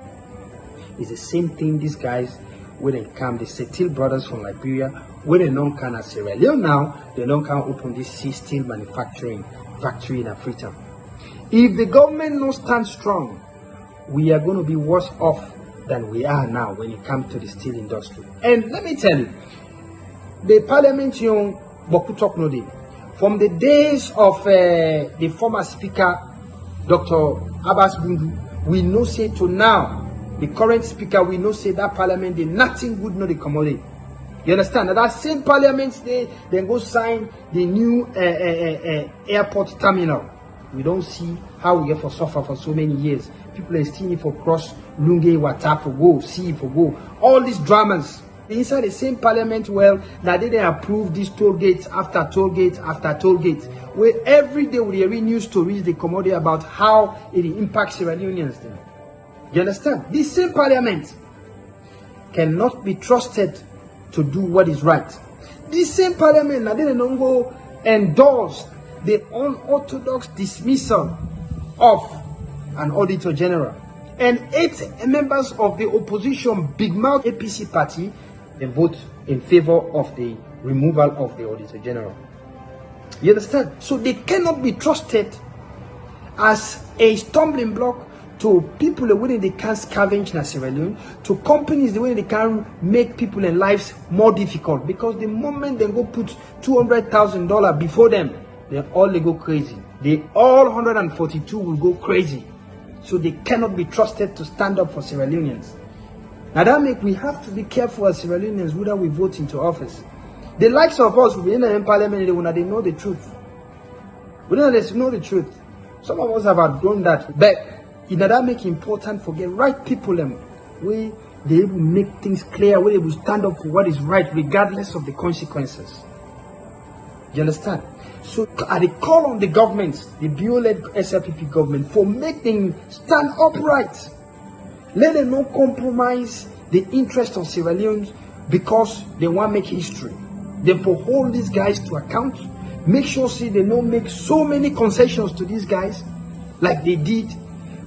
It's the same thing these guys when they come, the Seti Brothers from Liberia, when they don't can Sierra Leone now, they don't can open this steel manufacturing factory in Freetown. If the government no stand strong, we are going to be worse off than we are now when it comes to the steel industry. And let me tell you, the Parliamentary Komon-Tok no dey. From the days of the former Speaker, Dr. Abbas Bundu, we know say to now, the current Speaker, we know say that Parliament did nothing good no dey commodity. You understand? That same Parliament they go sign the new airport terminal. We don't see how we get for suffer for so many years. People are still for cross Lunge, Wata for go, see for go. All these dramas. Inside the same Parliament, well, now they approve these toll gates after toll gate after toll gate. Where every day we read news stories they commodity about how it impacts Sierra Leoneans then. You understand? This same parliament cannot be trusted to do what is right. This same parliament now didn't go endorse the unorthodox dismissal of an auditor general. And 8 members of the opposition big mouth APC party, they vote in favor of the removal of the auditor general. You understand? So they cannot be trusted as a stumbling block to people the way they can scavenge in Sierra Leone, to companies the way they can make people and lives more difficult. Because the moment they go put $200,000 before them, they go crazy. They all 142 will go crazy. So they cannot be trusted to stand up for Sierra Leoneans. Now that makes we have to be careful as Sierra Leoneans whether we vote into office. The likes of us will be in the parliament when they know the truth. We don't know the truth. Some of us have outgrown that. But in that make it important for get right people them where they will make things clear, where they will stand up for what is right regardless of the consequences. You understand? So I call on the government, the Bio-led SLPP government, for making stand upright. Let them not compromise the interest of Sierra Leone because they want to make history. Therefore, hold these guys to account. Make sure see they don't make so many concessions to these guys like they did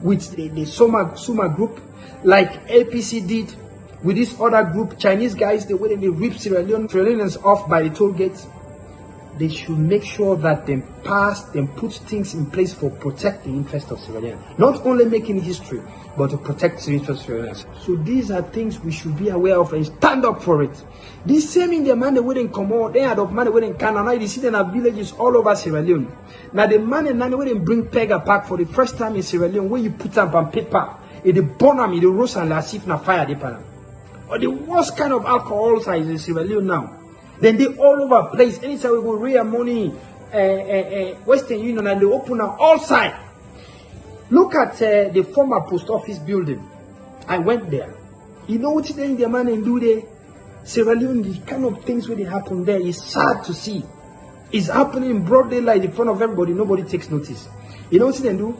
with the Suma group, like APC did with this other group, Chinese guys, the way they rip Sierra Leoneans off by the toll gates. They should make sure that they put things in place for protecting the interest of Sierra Leone. Not only making history, but to protect the interest of Sierra Leone. So these are things we should be aware of and stand up for it. This same India man they wouldn't come out, they had of money wouldn't can, and now you see them have villages all over Sierra Leone. Now the man and nanny wouldn't bring Pega back for the first time in Sierra Leone, where you put up on paper, it the burn them, it the roast and lasif na fire the panel. Or the worst kind of alcohol size in Sierra Leone now. Then they all over place. Anytime we go real money, Western Union, and they open up all sides. Look at the former post office building. I went there. You know what the Indian man and do there? Sierra Leone, the kind of things when they happen there is sad to see. It's happening in broad daylight in front of everybody. Nobody takes notice. You know what they do?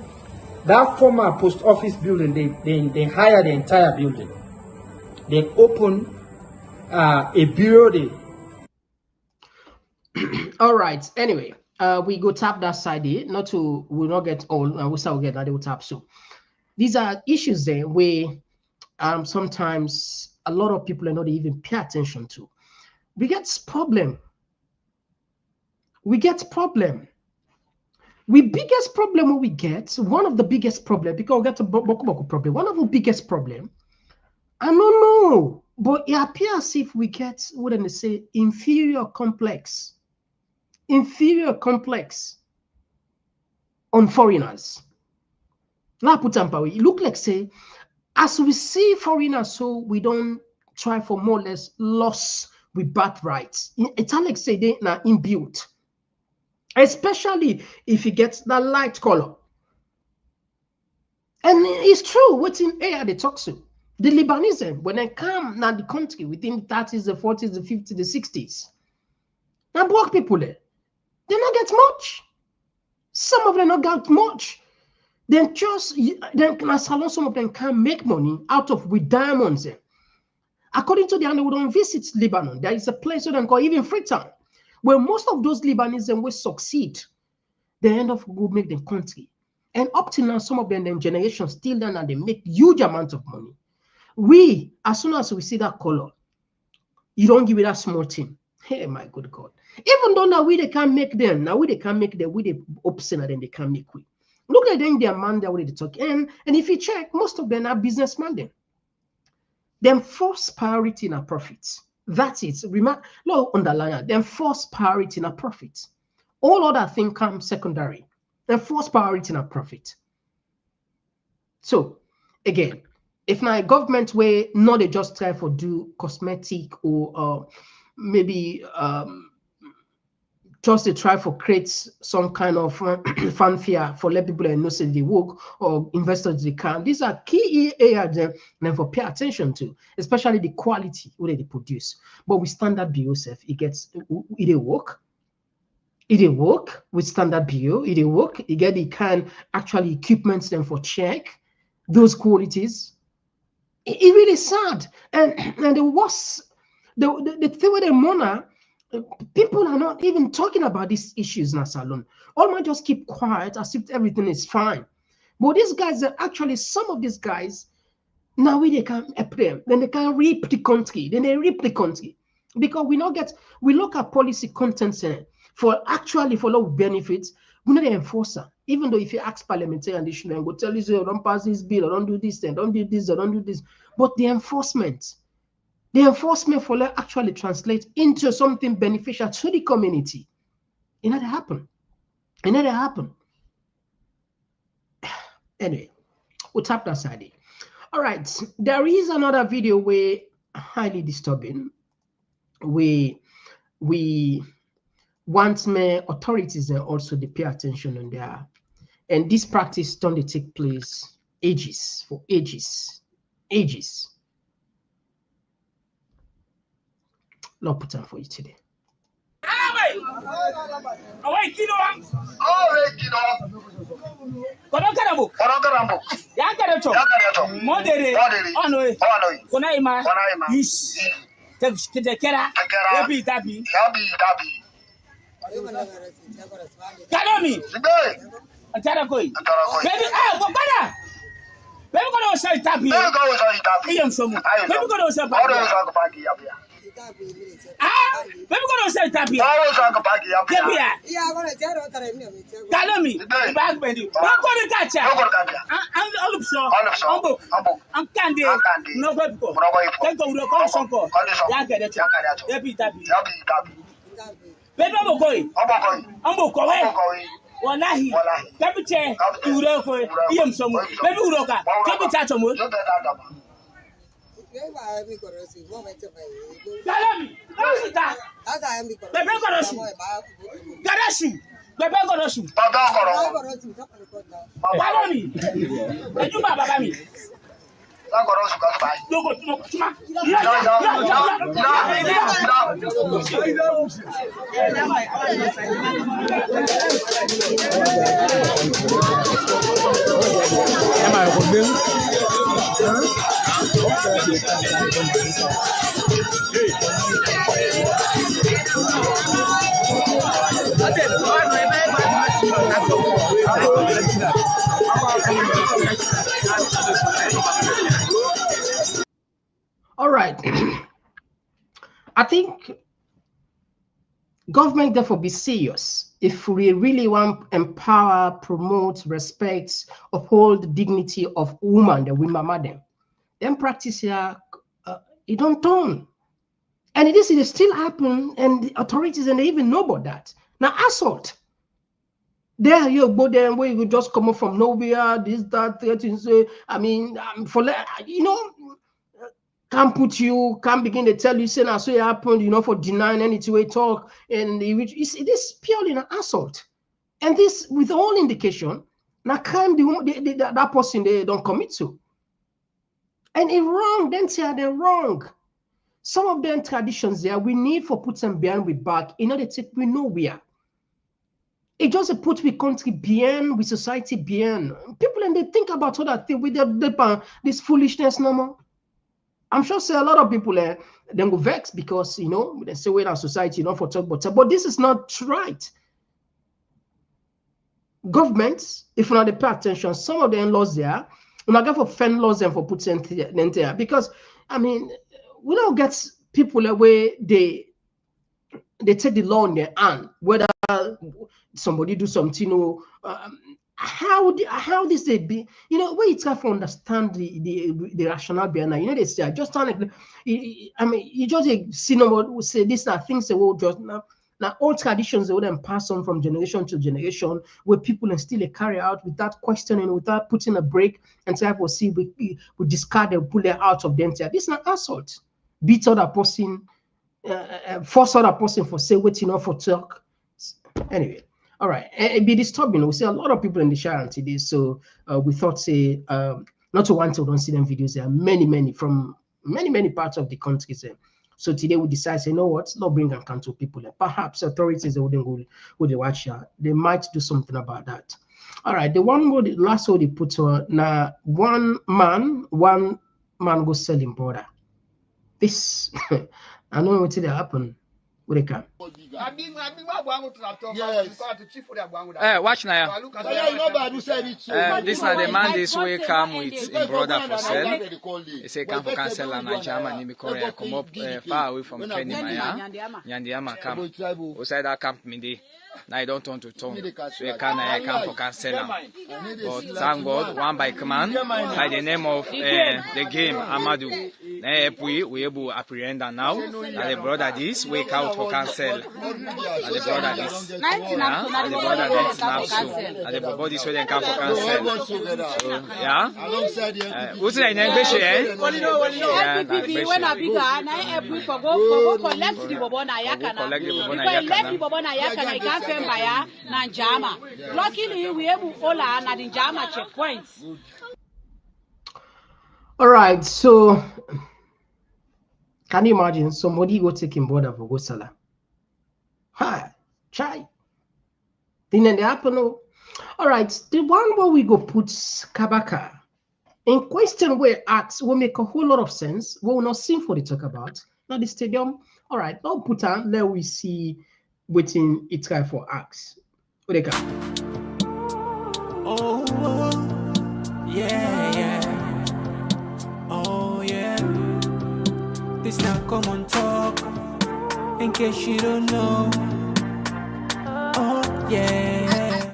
That former post office building, they hire the entire building. They open a bureau there. All right. Anyway, we go tap that side here. We'll not get all. We will get that. They will tap. So these are issues there where sometimes a lot of people are not even pay attention to. We get problem. We biggest problem we get, one of the biggest problem, because we get a boku problem. One of the biggest problem, I don't know, but it appears as if we get, what they say, inferior complex on foreigners. It look like say, as we see foreigners, so we don't try for more or less loss with birthrights. It's like say they are inbuilt, especially if it gets that light color. And it's true, what's in air they talk to. The Lebanese, when they come now the country within the 30s, the 40s, the 50s, the 60s, now black people there, they don't get much. Some of them don't get much. Then some of them can make money out of with diamonds. According to the and we don't visit Lebanon. There is a place where they call even Freetown, where most of those Lebanese will succeed. They end up go make the country. And up till now, some of them generations still done and they make huge amounts of money. We, as soon as we see that color, you don't give it that small thing. Hey, my good God. Even though now they can't make them, now they can't make them with the option and then they can't make we. Look at them, their man there with the talk. And if you check, most of them are businessmen then. Them first priority in a profit. That's it. Remember, no underline. Them first priority in a profit. All other things come secondary. Them first priority in a profit. So again, if my government way not they just try for do cosmetic or maybe just they try for create some kind of fanfare for let people know say they work or investors they can. These are key areas then for pay attention to, especially the quality what they produce. But with standard bio self, it work. It work with standard bio, it work. You get the kind actually equipments then for check. those qualities. It really sad. And the worst, the thing with the Mona, people are not even talking about these issues in Salon. All might just keep quiet as if everything is fine. But these guys are actually, some of these guys, now they can help them, then they can reap the country, then they reap the country. Because we look at policy contents for actually for a lot of benefits, we're not the enforcer. Even though if you ask parliamentarian, they should go tell you, so don't pass this bill, or don't do this, then don't do this, or don't do this. But the enforcement for that actually translate into something beneficial to the community. It never happen. It never happen. Anyway, we'll tap that side. All right, there is another video where highly disturbing. We want my authorities and also to pay attention on there. And this practice don't take place ages. Not put on for you today. Wallahi, kapiche uroko iyem somo bebi uroka kapita chomo Galami nasita bebe gorosu bebe gorosu Galami ejuma baba mi Logo tuma All right. I think government therefore be serious if we really want to empower, promote, respect, uphold the dignity of women, the women madam. Then practice here, it don't turn. And it still happen, and the authorities and they even know about that. Now assault. There you go there where you just come up from nowhere, this, that, say, I mean, for you know, can't put you, can't begin to tell you, say, now so it happened, you know, for denying any two-way talk. And it is purely an assault. And this, with all indication, now crime that person they don't commit to. And it wrong, then say they're wrong. Some of them traditions there, we need for put them behind with back, in order to we know where. It just put we country behind, with society behind. People and they think about all that thing with this foolishness no more. I'm sure say a lot of people then go vex because you know they say we're in our society, you know, for talk about, but this is not right. Governments, if not they pay attention, some of them laws there, we're not going for fend laws and for putting them there because I mean we don't get people away they take the law in their hand, whether somebody do something or how this they be, you know, where it's hard to understand the rationale behind that. You know, they say just like I mean, you just see nobody will say these are things that will just now old traditions they wouldn't pass on from generation to generation, where people and still carry out without questioning, without putting a break, and say, "Well, see, we discard and pull them out of them." This is not assault. Beat other person, force other person for say what you know for talk. Anyway. All right, it be disturbing. We see a lot of people in the share today, so we thought, say, not to want to don't see them videos. There are many from many parts of the country. So today we decide, say, you know what, not bring and cancel people. Perhaps authorities they wouldn't go with the watch. They might do something about that. All right, the last one they put on now one man go selling border. This I know what will happen. What they can. Watch now. This now the man this way come with in brother for sale. He say come for cancel and Germany because come up far away from Kenny Maya. Nyandiama camp. Outside that camp me now I don't want to talk. So you can for cancel. But thank God, one by command by the name of the game Amadou. We able to apprehend her now. And the brother this wake out for cancel. And the brother this. And the brother this now so. And the body so they come for cancel. So yeah. Who's the name? FPP when I big na FPP for go collect the bobona yakana. Collect the bobona yakana I can't find by na Jama. Luckily we able all na the Jama checkpoints. All right, so can you imagine somebody go taking border for go sala? Hi, try. Didn't they happen? All right, the one where we go put Kabaka in question where acts will make a whole lot of sense. We will not seem for the talk about. Now the stadium. All right, now put on let we see waiting it try for acts. What they can. Oh, yeah. Oh, yeah. This now Komon-Tok. In case you don't know. Oh, yeah.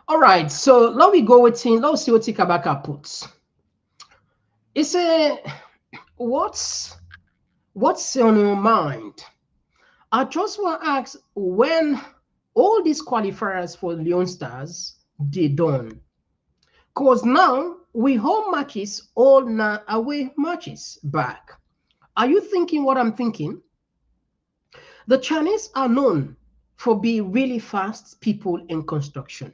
All right, so now we go within. Let's see what Kabaka puts. It's a what's on your mind? I just want to ask when all these qualifiers for Leon Stars they done. Because now we home matches all now away matches back. Are you thinking what I'm thinking? The Chinese are known for being really fast people in construction.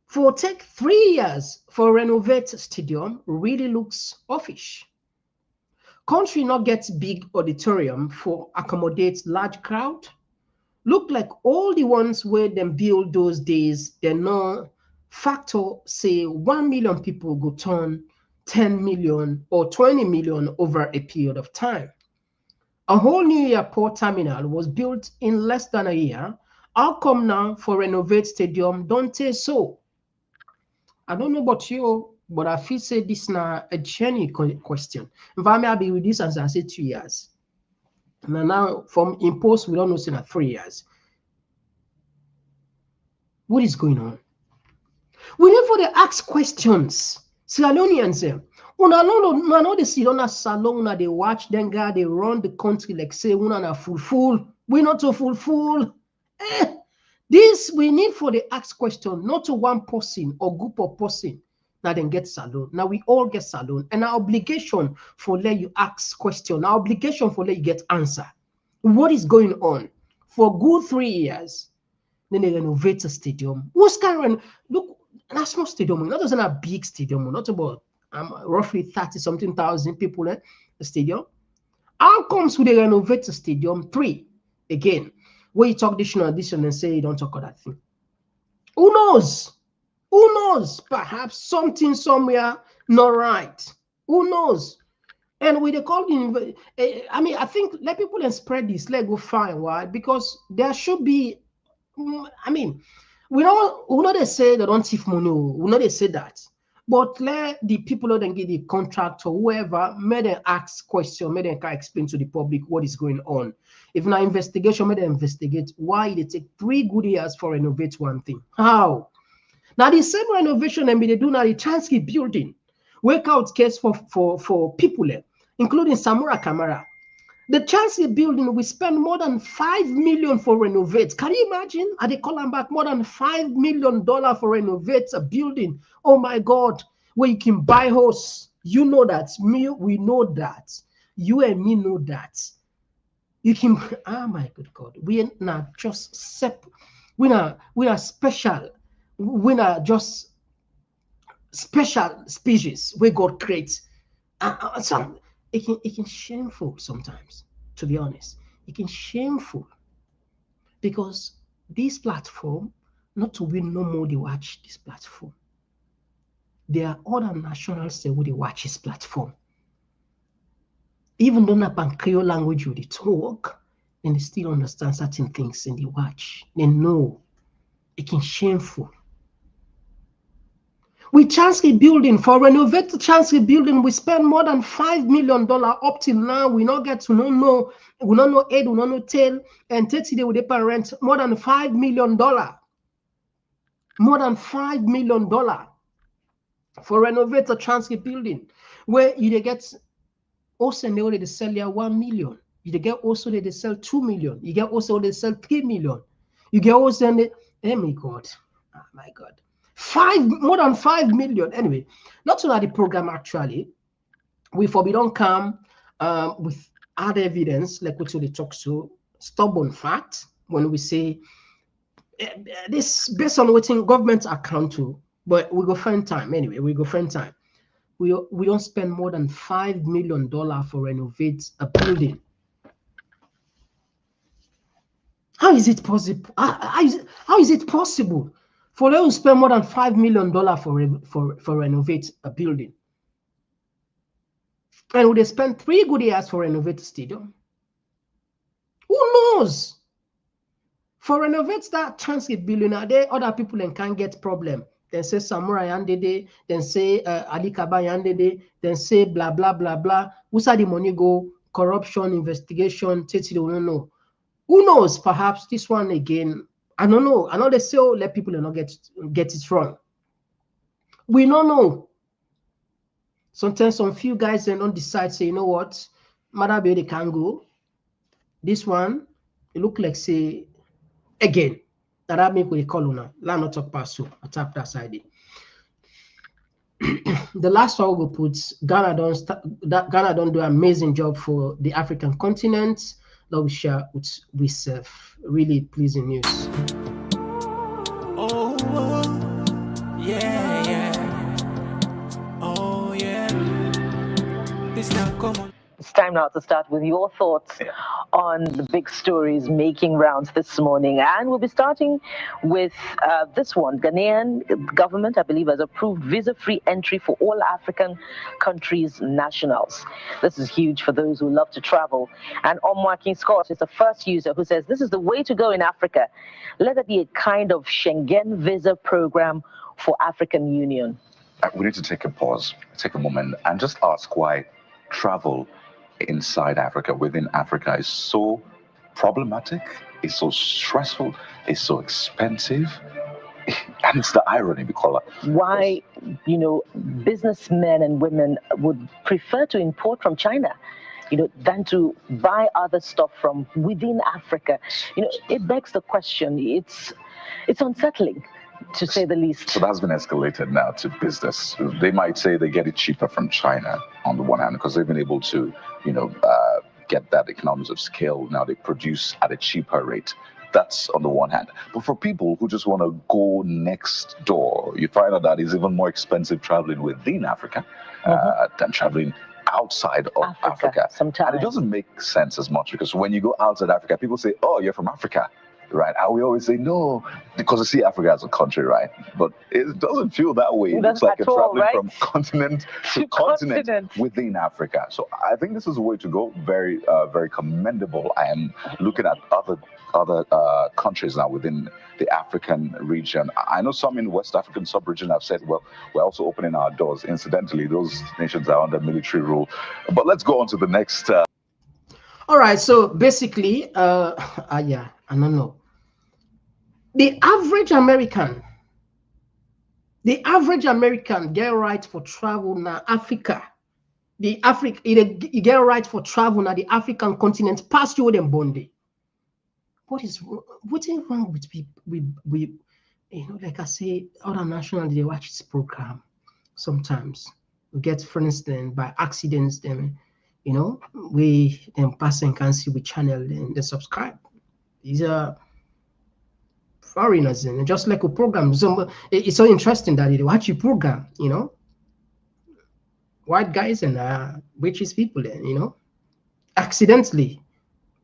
For take 3 years for renovate stadium really looks offish. Country not get big auditorium for accommodate large crowd. Look like all the ones where them build those days, they're no factor say 1 million people go turn 10 million or 20 million over a period of time. A whole new airport terminal was built in less than a year. How come now for renovate stadium don't say so? I don't know about you, but I feel say this now a genuine question. If I may be with this as I say 2 years. Now from impose we don't know say 3 years. What is going on? We need for the ask questions. Sierra Leoneans them. Una know they sit on a salon, una they watch them guy, they run the country like say una na full. We not so full. This we need for the ask question, not to one person or group of person that then get salon. Now we all get salon, and our obligation for let you ask question, our obligation for let you get answer. What is going on? For good 3 years, then they renovate a stadium. Who's carrying? Look, national stadium, not doesn't a big stadium, not about roughly 30-something thousand people in the stadium. How comes with the renovate a stadium? 3 again. Where you talk this and say you don't talk about that thing. Who knows? Who knows? Perhaps something somewhere not right. Who knows? And with the calling, I mean, I think let people and spread this. Let go fine. Why? Because there should be. I mean, we know they say they don't thief money. We know they say that. But let the people who then get the contract or whoever may them ask question, may them explain to the public what is going on. If not investigation, may they investigate why they take 3 good years for renovate one thing. How? Now the same renovation and they do now the Chansky building. Workout case for people, including Samura Kamara. The Chansky building we spend more than $5 million for renovate. Can you imagine? Are they calling back more than $5 million for renovate a building? Oh my God, where you can buy house. You know that. We know that. You and me know that. You can. Oh my good God, we are not just we are special. We are just special species. We God creates. Some. It can shameful sometimes, to be honest. It can shameful because this platform not to win no more they watch this platform. There are other nationals that would watch this platform. Even though not Creole language you they talk, and they still understand certain things and they watch. They know it can shameful. We Chancery building, for renovate the Chancery building, we spend more than $5 million up till now. We not get to know, we not know aid, we not know tail, and 30 days with the parent, more than $5 million. More than $5 million for renovate the Chancery building, where you get also they sell you 1 million. You get also they sell 2 million. You get also they sell 3 million. You get also oh my God, oh my God. More than 5 million. Anyway, not to the program actually. We don't come with other evidence, like what we talk to, stubborn fact, when we say this based on what government account to, but we go find time anyway. We go find time. We don't spend more than $5 million for renovate a building. How is it possible? How is it possible for them to spend more than $5 million for renovate a building? And would they spend 3 good years for renovate the stadium? Who knows? For renovate that Chancery building, are there other people that can't get problem? Then say Samurai Yandede, then say Ali Kaba Yandede, then say blah blah blah blah. Who's the money go? Corruption, investigation, they don't know. Who knows? Perhaps this one again. I don't know. I know they say, oh, let people not get it wrong. We don't know. Sometimes some few guys they don't decide, say, you know what, Maada Bio they can go. This one, it look like say again. That make we call now. Let not talk past so. I tap that side. The last one we put Ghana don't do an amazing job for the African continent. That we share with really pleasing news. Oh, yeah. Oh, yeah. This now come on. It's time now to start with your thoughts on the big stories making rounds this morning. And we'll be starting with this one. Ghanaian government, I believe, has approved visa-free entry for all African countries' nationals. This is huge for those who love to travel. And Omwakin Scott is the first user who says this is the way to go in Africa. Let it be a kind of Schengen visa program for African Union. We need to take a pause, take a moment, and just ask why travel inside Africa, within Africa, is so problematic, is so stressful, is so expensive. And it's the irony, Bukola. Why, businessmen and women would prefer to import from China, than to buy other stuff from within Africa. It begs the question. It's unsettling, to say the least. So that's been escalated now to business. They might say they get it cheaper from China on the one hand, because they've been able to, get that economies of scale. Now they produce at a cheaper rate. That's on the one hand. But for people who just want to go next door, you find out that it's even more expensive traveling within Africa than traveling outside of Africa. Sometimes. And it doesn't make sense as much, because when you go outside Africa, people say, oh, you're from Africa. Right, and we always say no because we see Africa as a country, right? But it doesn't feel that way. It looks like you're traveling from continent to continent within Africa. So I think this is a way to go. Very, very commendable. I am looking at other countries now within the African region. I know some in West African sub-region have said, well, we're also opening our doors. Incidentally, those nations are under military rule. But let's go on to the next. All right. So basically, I don't know. The average American get right for travel now Africa. You get right for travel now the African continent past you them Bondi. What is wrong with people? We like I say, other nationals they watch this program. Sometimes we get, for instance, by accidents, them we them passing can see we channel and they subscribe. These are foreigners, and just like a program. So it's so interesting that they watch your program, white guys and British people, accidentally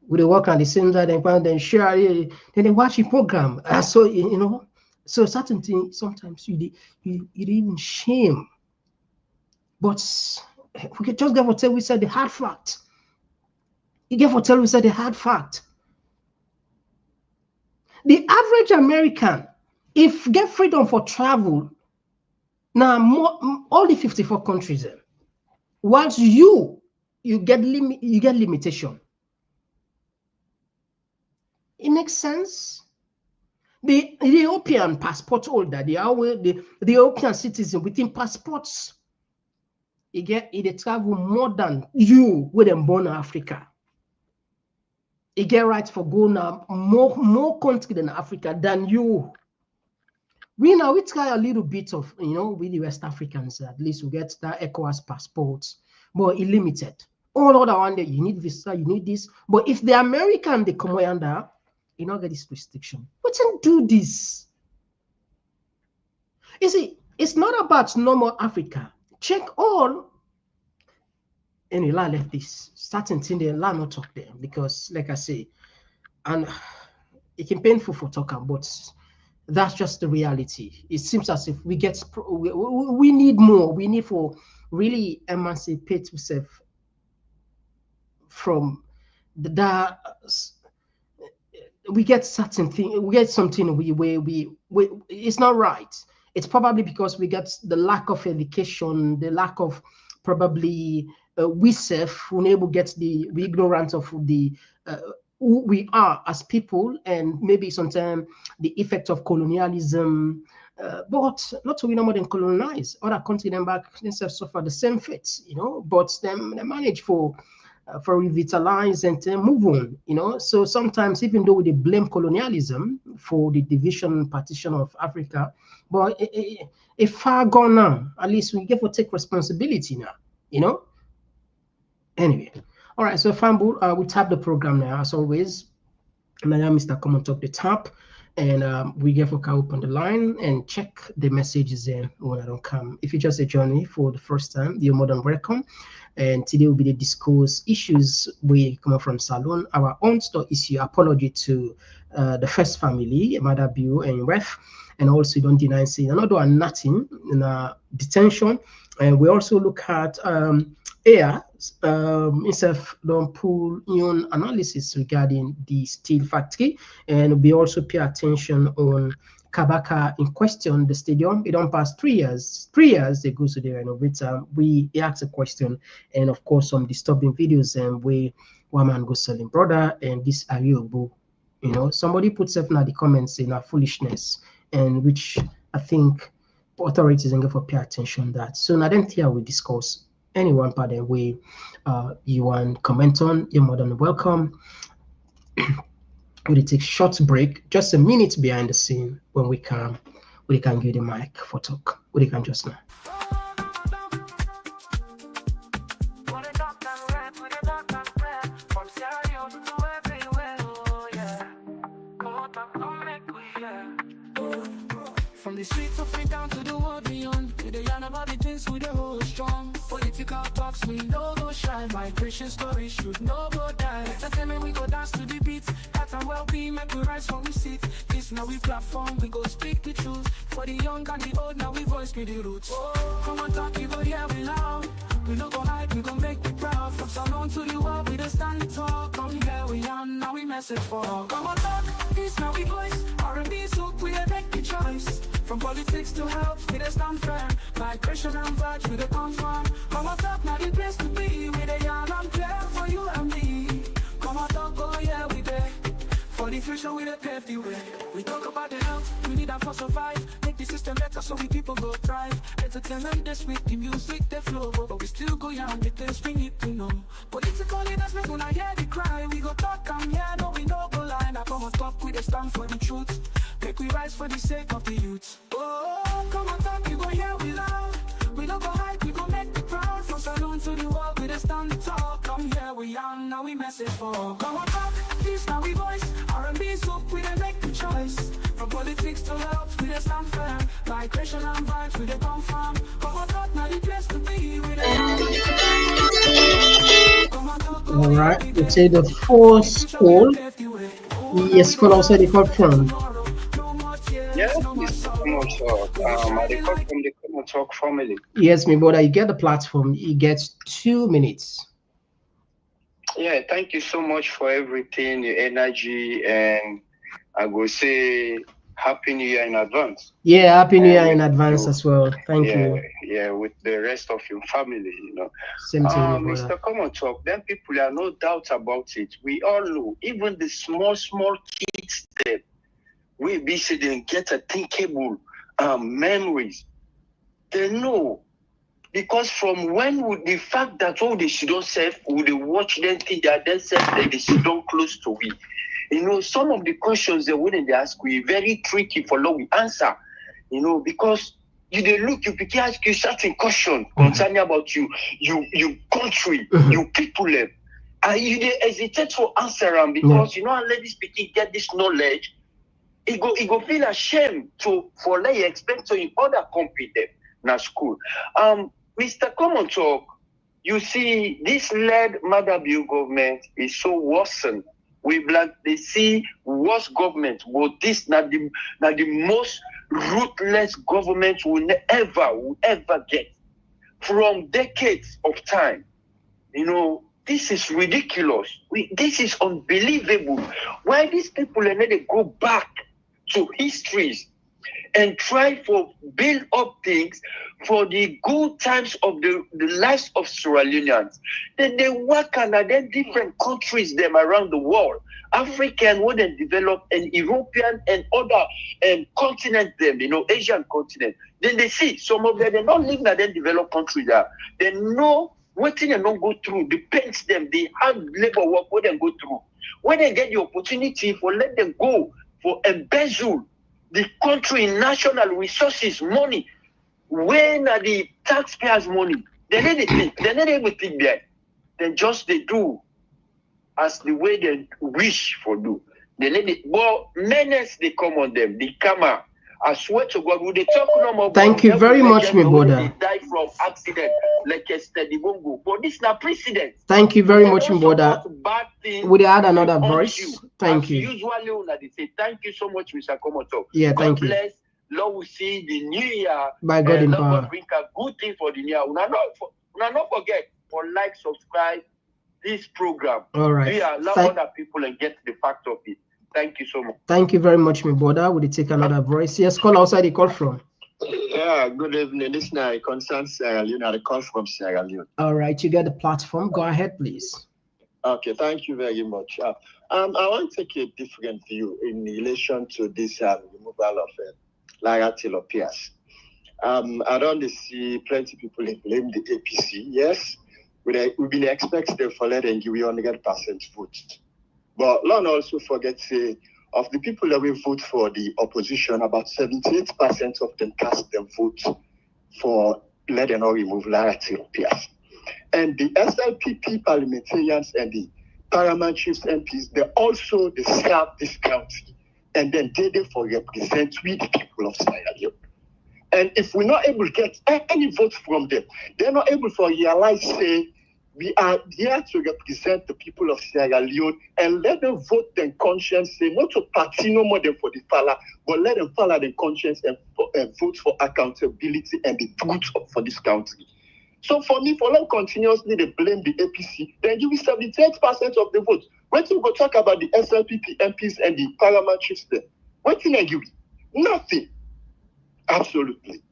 would they work on the same side and then share, then they watch your program. So So certain things sometimes you even shame. But we can just get for tell we said the hard fact. You get for tell we said the hard fact. The average American, if get freedom for travel, now all the 54 countries, once you get limitation. It makes sense. The European passport holder, the European citizen within passports, they travel more than you with them born in Africa. They get rights for go now more country than Africa than you. We try a little bit of, with the West Africans, at least we get that ECOWAS passports, but it's limited. All other one day, you need visa, you need this. But if the American, they come under, you don't get this restriction. We can do this. You see, it's not about normal Africa. Check all. And la left this certain thing they la not talk there because, like I say, and it can painful for talking, but that's just the reality. It seems as if we need more. We need for really emancipate ourselves from the we get certain thing. We get something where we it's not right. It's probably because we get the lack of education, the lack of probably we self unable get the ignorance of the who we are as people, and maybe sometimes the effect of colonialism. But not so we know more than colonize. Other countries them back themselves suffer the same fate, but them they manage for revitalize and move on, So sometimes, even though they blame colonialism for the division and partition of Africa, but it far gone now. At least we get to take responsibility now, Anyway, all right. So Fambu, we tap the program now as always. And I am Mr. Komon-Tok the top, and we get for come up on the line and check the messages in when I don't come. If you just a journey for the first time, you're more than welcome. And today will be the discourse issues we come from Salon. Our own store issue apology to the first family, Maada Bio and Ref, and also don't deny saying another nothing in detention. And we also look at itself don't pull in analysis regarding the steel factory, and we also pay attention on Kabaka in question, the stadium. It don't pass 3 years. 3 years they go to the renovator. We ask a question, and of course some disturbing videos, and we one man go selling brother, and this Ariobo, somebody puts up in the comments in a foolishness, and which I think authorities and for pay attention that. So now then here we discuss anyone part the way you want comment on, you're more than welcome. We'll take short break, just a minute behind the scene. When we can give the mic for talk. We can just now. From the streets of it down to the world beyond, to the yarn about the things we the whole strong. Political talks, we no go shy. Migration stories should no go die. Entertainment, we go dance to the beats. Health and well-being, make we rise from we sit. This now we platform, we go speak the truth. For the young and the old, now we voice be the roots. Come on, talk, you go hear we loud. We no go hide, we go make we proud. From Salon to the world, we just stand the talk. Come here we are, now we message for. Come on, talk, this now we voice. R&B, so we make the choice. From politics to health, we just stand firm. Migration and vibes, we the confirm. Come on, talk, now the place to be. We the young and clear for you and me. Come on, talk, oh yeah, we there. For the future, we the pave the way. We talk about the health, we need that for survive. Make the system better so we people go thrive. Entertainment this week, the music, the flow. But we still go young, the things we need to know. Political leaders make when I hear the cry. We go talk, I'm here, no, we no go lie. Now come on, talk, we the stand for the truth. Make we rise for the sake of the youth. Oh, come on, talk, you go hear we loud. We don't go hide, we go make me proud. From Salon to the world, we just stand the talk. Come here, we are, now we message for. Come on, talk, this now we voice. R&B, so we didn't make the choice. From politics to health, we just stand firm. Migration and vibes, we the confirm. Come on, talk, now the place to be. We all right, we say the fourth call. Yes, call also the call from. Yeah, Mr. Komon-Tok. I call from the Komon-Tok family. Yes, my brother, you get the platform. You get 2 minutes. Yeah, thank you so much for everything, your energy, and I will say Happy New Year in advance. Yeah, Happy New Year in advance as well. Thank you. Yeah, with the rest of your family, you know. Same to you, my brother. Mr. Komon-Tok, then people are no doubt about it. We all know, even the small kids there, we be sitting get a thinkable memories. They know. Because from when would the fact that all they should not serve, would they watch them think that themselves that they should not close to we. You know, some of the questions they wouldn't ask we very tricky for long we answer. You know, because they look, you can ask you certain question concerning about you country, you people them. And you they hesitate to answer them because you know how ladies speaking get this knowledge, it go feel ashamed for like expect to in other company them na school. Mr. Komon-Tok, you see, this led Maada Bio government is so worsened. They see worse government, but this not the most ruthless government we'll ever get from decades of time. You know, this is ridiculous. This is unbelievable. Why these people are they go back to histories and try for build up things for the good times of the lives of Sierra Leoneans. Then they work on then different countries them around the world. African wouldn't develop and European and other continent them, you know, Asian continent. Then they see some of them, they don't live in that developed countries there. They know what thing they don't go through, depends them, the hard labor work what they go through. When they get the opportunity for let them go for embezzle the country national resources money, when are the taxpayers' money? They need to think. They need everything there. Then just they do as the way they wish for do. They need it. But menace they come on them. They come out. I swear to God, would they talk no more? Thank you very much, my brother. They die from accident like a steady bongo. But this is not precedent. Thank you very much, my brother. Would you add another voice? Thank you. Usually, they say thank you so much, Mr. Komon-Tok. Yeah, thank God you. bless. Lord will see the new year. By God in Lord power. God bring a good thing for the new year. Not forget for like, subscribe this program. All right. We allow other people and get the fact of it. Thank you so much. Thank you very much, my brother. Would you take another voice? Yes, call outside the call from. Yeah, good evening. This is a concern Sierra Leone. I call from Sierra Leone. All right, you get the platform. Go ahead, please. Okay, thank you very much. I want to take a different view in relation to this removal of Lara Tilopias. I don't see plenty of people blame the APC. Yes, we've been expecting for letting give you 100% vote. But Lon also forgets of the people that will vote for the opposition, about 78% of them cast their vote for let and not remove Lara Tilopias. And the SLPP parliamentarians and the Paramount Chiefs MPs, they serve this country. And then they for represent we the people of Sierra Leone. And if we're not able to get any vote from them, they're not able to realize, say, we are here to represent the people of Sierra Leone and let them vote their conscience, say, not to party no more than for the fella, but let them follow their conscience and vote for accountability and the truth for this country. So for me, for them continuously they blame the APC, then give me 78% of the vote. When you go talk about the SLPP MPs and the Paramount Chiefs there, what thing I give you? Nothing. Absolutely.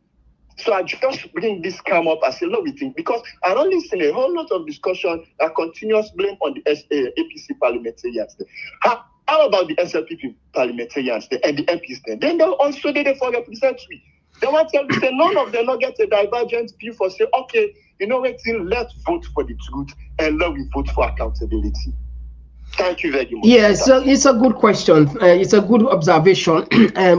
So I just bring this come up as a lovely thing because I don't listen a whole lot of discussion and continuous blame on the APC parliamentarians there. How about the SLPP parliamentarians there and the MPs there? Then they also did it for representatives. They want to say none of them not get a divergent view for say, okay, you know what, let's vote for the truth and let we vote for accountability. Thank you very much. Yeah, so it's a good question. It's a good observation,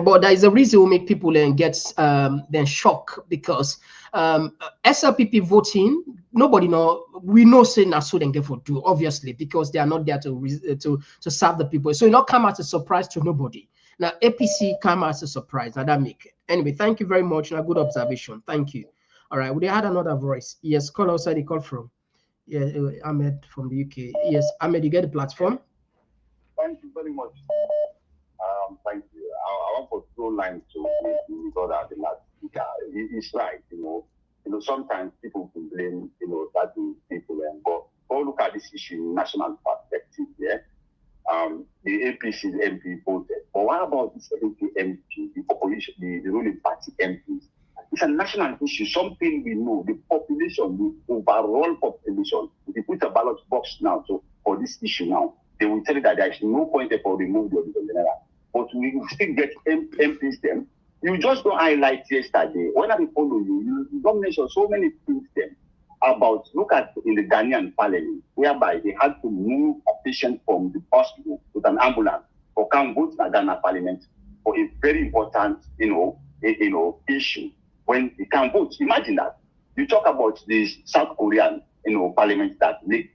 but there is a reason we make people then get then shocked because SLPP voting, nobody know. We know say na so then get for do obviously because they are not there to serve the people. So it not come as a surprise to nobody. Now APC come as a surprise. Now that make it. Anyway, thank you very much. A good observation. Thank you. All right, we had another voice. Yes, call outside the call from. Yeah, Ahmed from the UK. Yes, Ahmed, you get the platform. Thank you very much. Thank you. I want to throw lines to the brother, the last speaker. He's right, sometimes people can blame, certain people, but look at this issue in national perspective, yeah? The APC's MP voted. But what about this MP, the opposition, the ruling party MPs? It's a national issue, something we know. The population, the overall population, if you put a ballot box now for this issue now, they will tell you that there is no point for removing the Auditor General. But we still get MPs them. You just don't highlight yesterday. When I follow you, you don't mention so many things then about, look at in the Ghanaian parliament, whereby they had to move a patient from the hospital with an ambulance for come vote in the Ghana parliament for a very important, issue. When they can vote, imagine that. You talk about the South Korean, parliament that make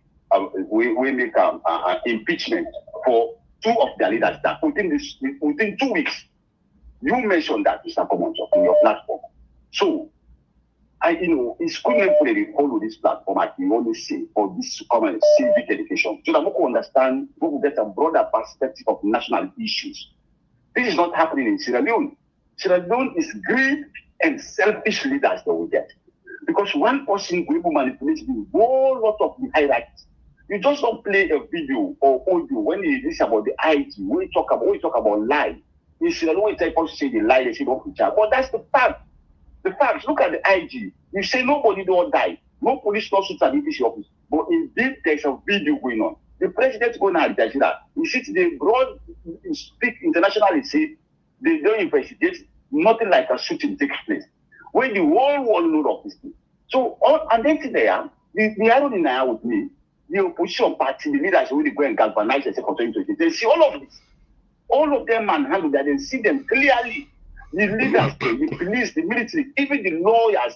impeachment for two of their leaders that within 2 weeks. You mentioned that, Mr. Komon-Tok, in your platform. So, it's good for them to follow this platform, as we always say, for this common civic education, so that we can understand, we will get a broader perspective of national issues. This is not happening in Sierra Leone. Sierra Leone is greed and selfish leaders that we get. Because one person will manipulate the whole lot of the hierarchies. You just don't play a video or audio when you listen about the IG, when you talk about lie. You see, when people say they lie, they say don't preach. But that's the fact. The facts. Look at the IG. You say nobody don't die. No police lawsuits at the EPC office. But indeed, there's a video going on. The president going to Nigeria. You see, they speak internationally, say they don't investigate. Nothing like a shooting takes place. When the whole world know of this thing. So, and then there, the irony now with me, the opposition party, the leaders really go and galvanize themselves for 2020. They see all of this. All of them manhandle that, they see them clearly. The leaders, the police, the military, even the lawyers,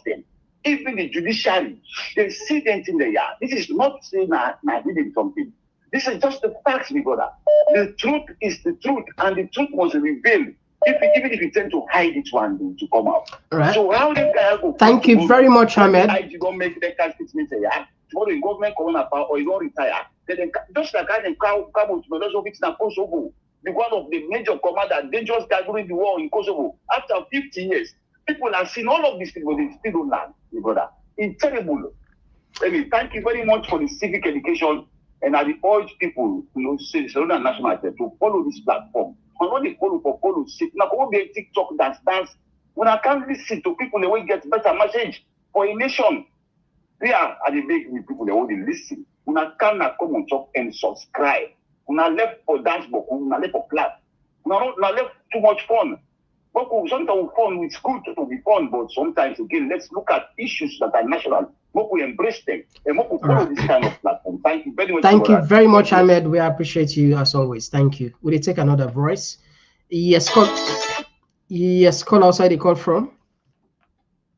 even the judiciary, they see them in the yard. This is not saying hiding something. This is just the facts, my brother. The truth is the truth, and the truth was revealed. Even if you tend to hide it one day to come out. Right. So how the guy go? Thank you very much, Ahmed. You don't make that kind of statement here. Tomorrow the government come on or you don't retire. Then just like I come out to those of it in Kosovo. The one of the major commander, dangerous guy during the war in Kosovo. After 50 years, people have seen all of these people, they still don't learn, my brother. It's terrible. Thank you very much for the civic education, and I urge people, say national to follow this platform. And when they follow, sit. Now, go be TikTok dance. When I can't listen to people, they will get better message for a nation. They are the big people, they will listen. When I can't come on top and subscribe. Una left for dance book, una left for clap. Una left too much fun. But sometimes fun, it's good to be fun, but sometimes again, let's look at issues that are national. We embrace them and we follow this kind of platform. Thank you very much. Thank you very much, Ahmed. We appreciate you as always. Thank you. Will you take another voice? Yes, call outside the call from.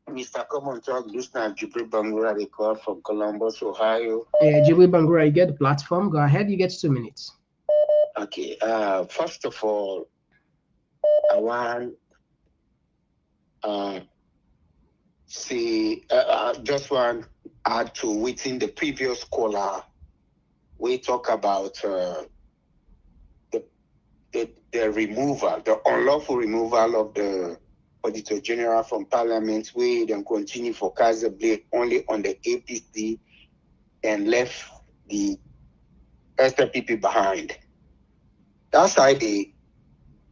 Mr. Komon-Tok, this is Jibril Bangura, they call from Columbus, Ohio. Jibril Bangura, you get the platform. Go ahead, you get 2 minutes. Okay, first of all, I want just want to add to within the previous caller, we talk about the removal, the unlawful removal of the Auditor General from Parliament, we then continue for cast the blame only on the APC and left the SLPP behind. That's why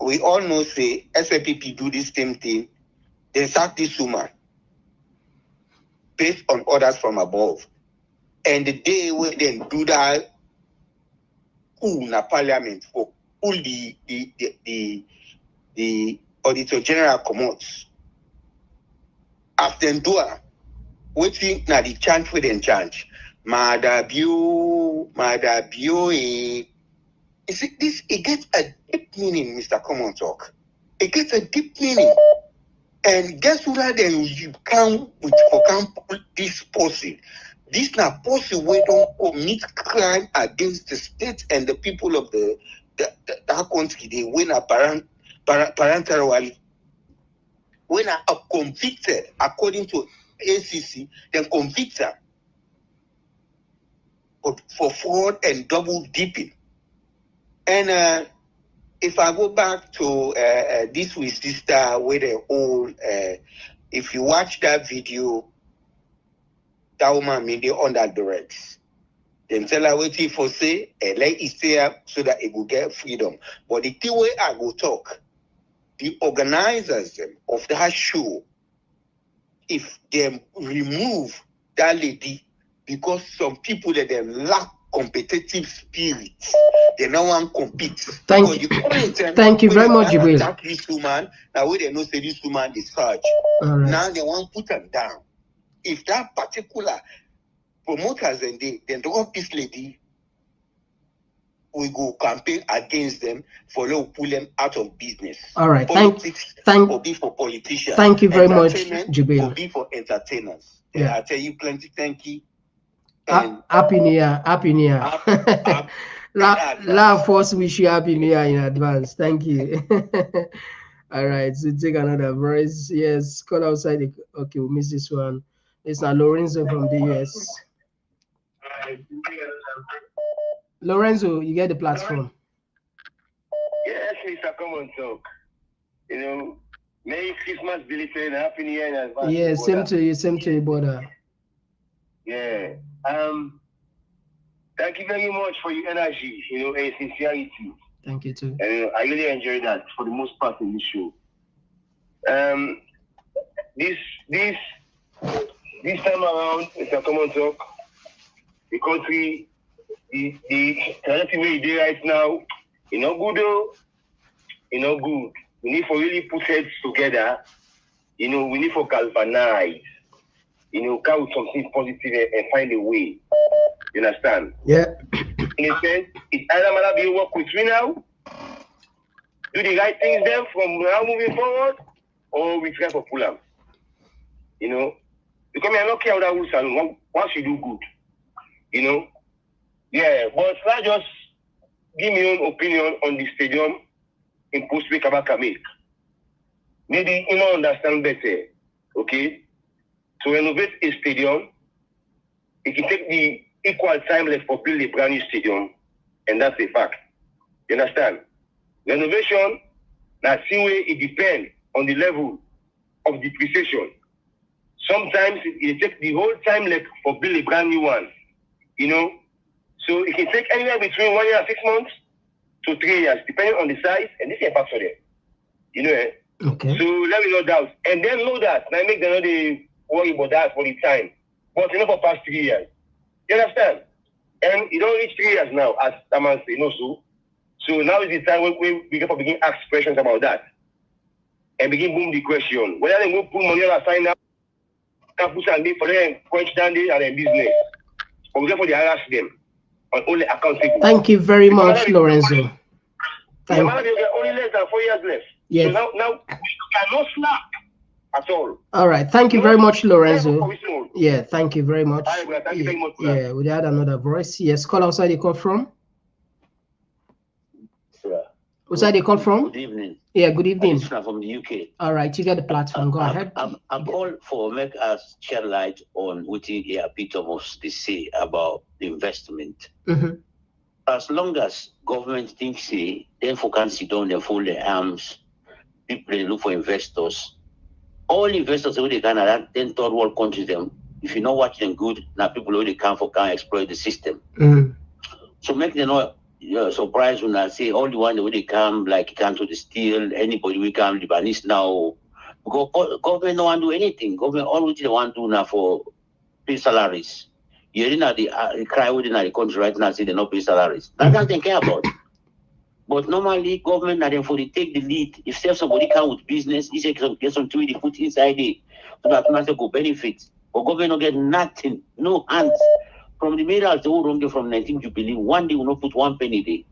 we all know say SLPP do this same thing. They sack this woman based on orders from above. And the day when they do that, in Parliament for pull the Auditor General commutes. After do waiting na the chant with them chant. Maada Bio. You see, it gets a deep meaning, Mr. Komon-Tok. It gets a deep meaning. And guess what then you come with for this policy. This na policy where don't commit crime against the state and the people of that country. They win a parental when are convicted according to ACC, then convicted for fraud and double dipping. And if I go back to this with sister with the whole, if you watch that video, that woman made it under directs. Then tell her waiting for say, and let it stay up so that it will get freedom. But the thing way I go talk, the organizers of that show, if they remove that lady, because some people that they lack competitive spirit, they no one compete. Thank you very much, Jibril. Attack this woman, now when they know say this woman is charged. Right. Now they want to put them down. If that particular promoters and they drop this lady, we go campaign against them for to pull them out of business. All right. Politics will be for politicians. Thank you very much, Jibril. Will be for entertainers. Yeah. I tell you plenty. Thank you. Happy New Year. Happy New Year. Love force wish you Happy New Year in advance. Thank you. All right. So take another voice. Yes. Call outside. Okay, we missed this one. It's now Lorenzo from the US. Lorenzo, you get the platform. Yes, Mr. Komon-Tok. You know, Merry Christmas, belated, Happy New Year in advance. Yeah, same to you, brother. Yeah. Thank you very much for your energy, you know, and sincerity. Thank you too. I really enjoyed that for the most part in this show. This time around, Mr. Komon-Tok, the country, the current way it is right now, you know, good though, you know, good. We need to really put heads together. You know, we need to galvanize. You know, come with something positive and find a way. You understand? Yeah. In a sense, it's either Maada Bio work with me now, do the right things then from now moving forward, or we try for pull up. You know, because I don't care how that will sound. Once you do good, you know. Yeah, but I just give my own opinion on the stadium in post-way Kabaka make. Maybe you don't understand better, okay? To renovate a stadium, it can take the equal time left for build a brand new stadium, and that's a fact. You understand? Renovation, now same way it depends on the level of depreciation. Sometimes it takes the whole time left for build a brand new one, you know? So it can take anywhere between 1 year and 6 months to 3 years, depending on the size, and this is a factor there. You know, Okay. So let me know that. And then know that. Now make them know they worry about that for the time. But you know, for past 3 years. You understand? And you don't reach 3 years now, as Taman say, no, so now is the time when we begin ask questions about that. And begin boom the question. Whether they go put money on a sign now, can put and for them, quench down there and their business. Or therefore they harass them. Only accountable. Thank you very much, Lorenzo. Only less than 4 years left. Yes. So now we cannot slack at all. All right. Thank you very much, Lorenzo. Yeah, thank you very much. Thank you very much. Yeah, we had another voice. Yes, call outside you call from. Where's that you call from? Good evening. Yeah, good evening. I'm from the UK. All right, you get the platform. Go ahead. I call for make us shed light on what Thomas they say about the investment. Mm-hmm. As long as government thinks then for can sit down and fold their arms, people they look for investors. All investors who they can then third world countries them. If you know watch them good, now people who they can exploit the system. Mm-hmm. So make them not surprised when I say all the one when they come like come to the steel, anybody we come Lebanese now. Because government don't want to do anything. Government all what they want to do now for pay salaries. You're in the cry within the country right now say they not pay salaries. That's what they care about. But normally government now then for they take the lead. If somebody come with business, he say get some they put inside it so that master go benefit. But government don't get nothing, no hands. From the middle to Urunge from 19 Jubilee, one day will not put 1 penny there.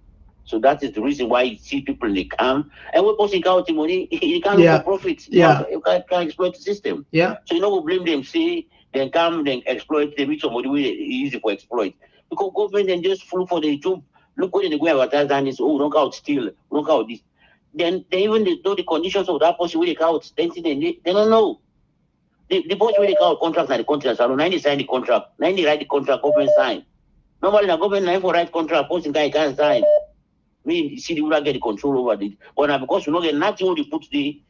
So that is the reason why you see people they come and we're posting out the money, you can't look for profits. Yeah. You can't exploit the system. Yeah. So you know we blame them, say then come then exploit them with somebody who is easy for exploit. Because government then just flew for the job. Look what they go advertise and it's don't out steal, don't out this. Then they even know the conditions of that person will out, then they don't know. The boss will take out contracts and the contracts. So 90 sign the contract, 90 write the contract, government sign. Normally the government 9 for write contract, posting guy can't sign. We see the will get the control over it. But now because we don't get nothing when they put the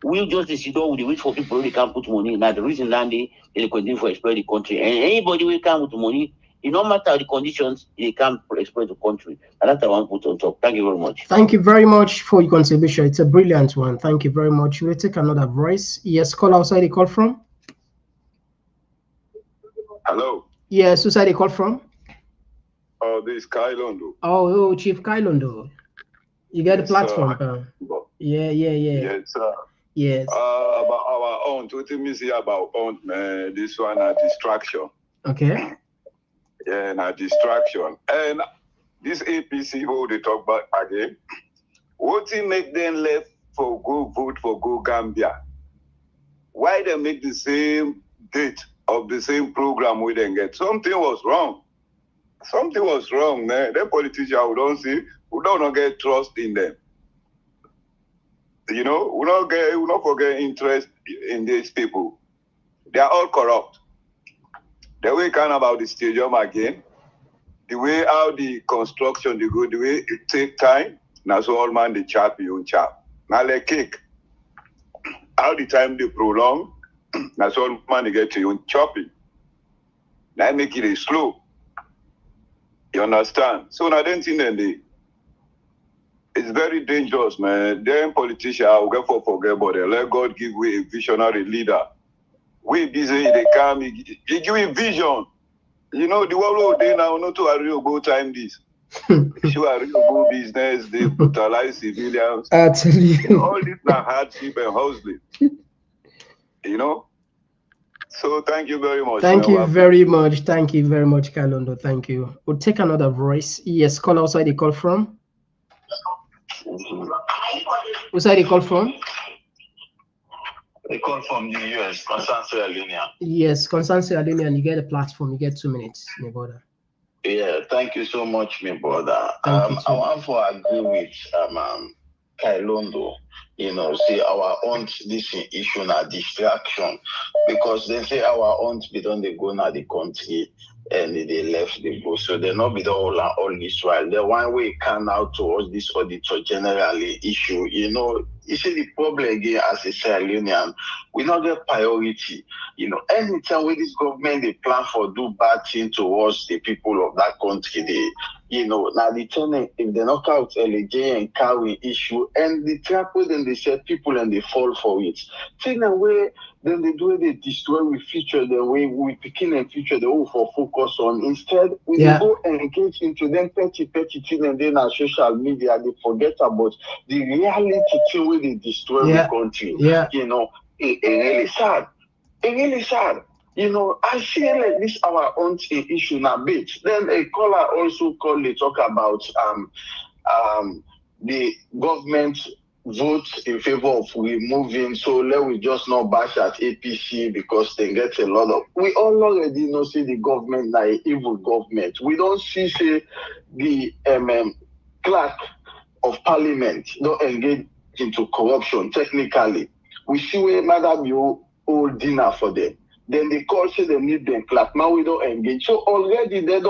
we'll just sit down with the wait for people who can't put money. Now the reason that they continue to exploit the country. And anybody will come with money, it no matter the conditions, they can't exploit the country. And that's what I want to put on top. Thank you very much. Thank you very much for your contribution. It's a brilliant one. Thank you very much. We'll take another voice. Yes, call outside the call from. Hello. Yes, who's the call from? Oh, this is Kailondo. Oh, Chief Kailondo. You got the platform. Yeah. Yes, sir. Yes. About our own, what you say about own, man, this one a distraction. Okay. Yeah, a distraction. And this APC who they talk about again, what he make them left for go vote for go Gambia? Why they make the same date of the same program we didn't get? Something was wrong. Something was wrong, man. Them politicians we don't see, we don't get trust in them. You know, we don't forget interest in these people. They are all corrupt. The way kind about the stadium again, the way how the construction they go, the way it take time, now so all man they chop you own chop. Now like cake. How the time they prolong, now so all man they get to you chopping. Now make it slow. You understand? So now then thing then it's very dangerous, man. Them politicians will get forget about it. Let God give we a visionary leader. We busy, they come, he give you vision. You know, the world they now not to a real go time this. Sure, a real go business, they brutalize civilians. I tell you. You know, all this now hardship and hustling. You know? So thank you very much. Thank you very much. Thank you very much, Kailondo. Thank you. We'll take another voice. Yes, call outside the call from. Who's that the call from? They call from the US, Constance Sierra. Yes, Constance Sierra, and you get a platform. You get 2 minutes, my brother. Yeah, thank you so much, my brother. Thank you I want to agree with Kailondo. You know, say our own this issue na distraction because they say our own be done they go na the country and they left the go. So they not be the all this while. The one way can out towards this auditor generally issue, you know, you see the problem again as a Sierra Leonean, we not get priority. You know, anytime when this government they plan for do bad thing towards the people of that country, they, you know, now the turn if they knock out LJ and carry issue and the trap then they set people and they fall for it. Take away, then they do it, they destroy we future the way we begin and future the way for focus on. Instead, we go engage into them petty thing and then on social media they forget about the reality thing where they destroy the country. You know, it really sad. It really sad. You know, I feel like this our own issue now bit. Then a caller also called they talk about the government vote in favor of removing, so let we just not bash at APC because they get a lot of we all already know see the government like evil government. We don't see say the clerk of parliament don't engage into corruption technically. We see where Maada Bio hold dinner for them. Then they call say they need them clap. Now we don't engage. So already they are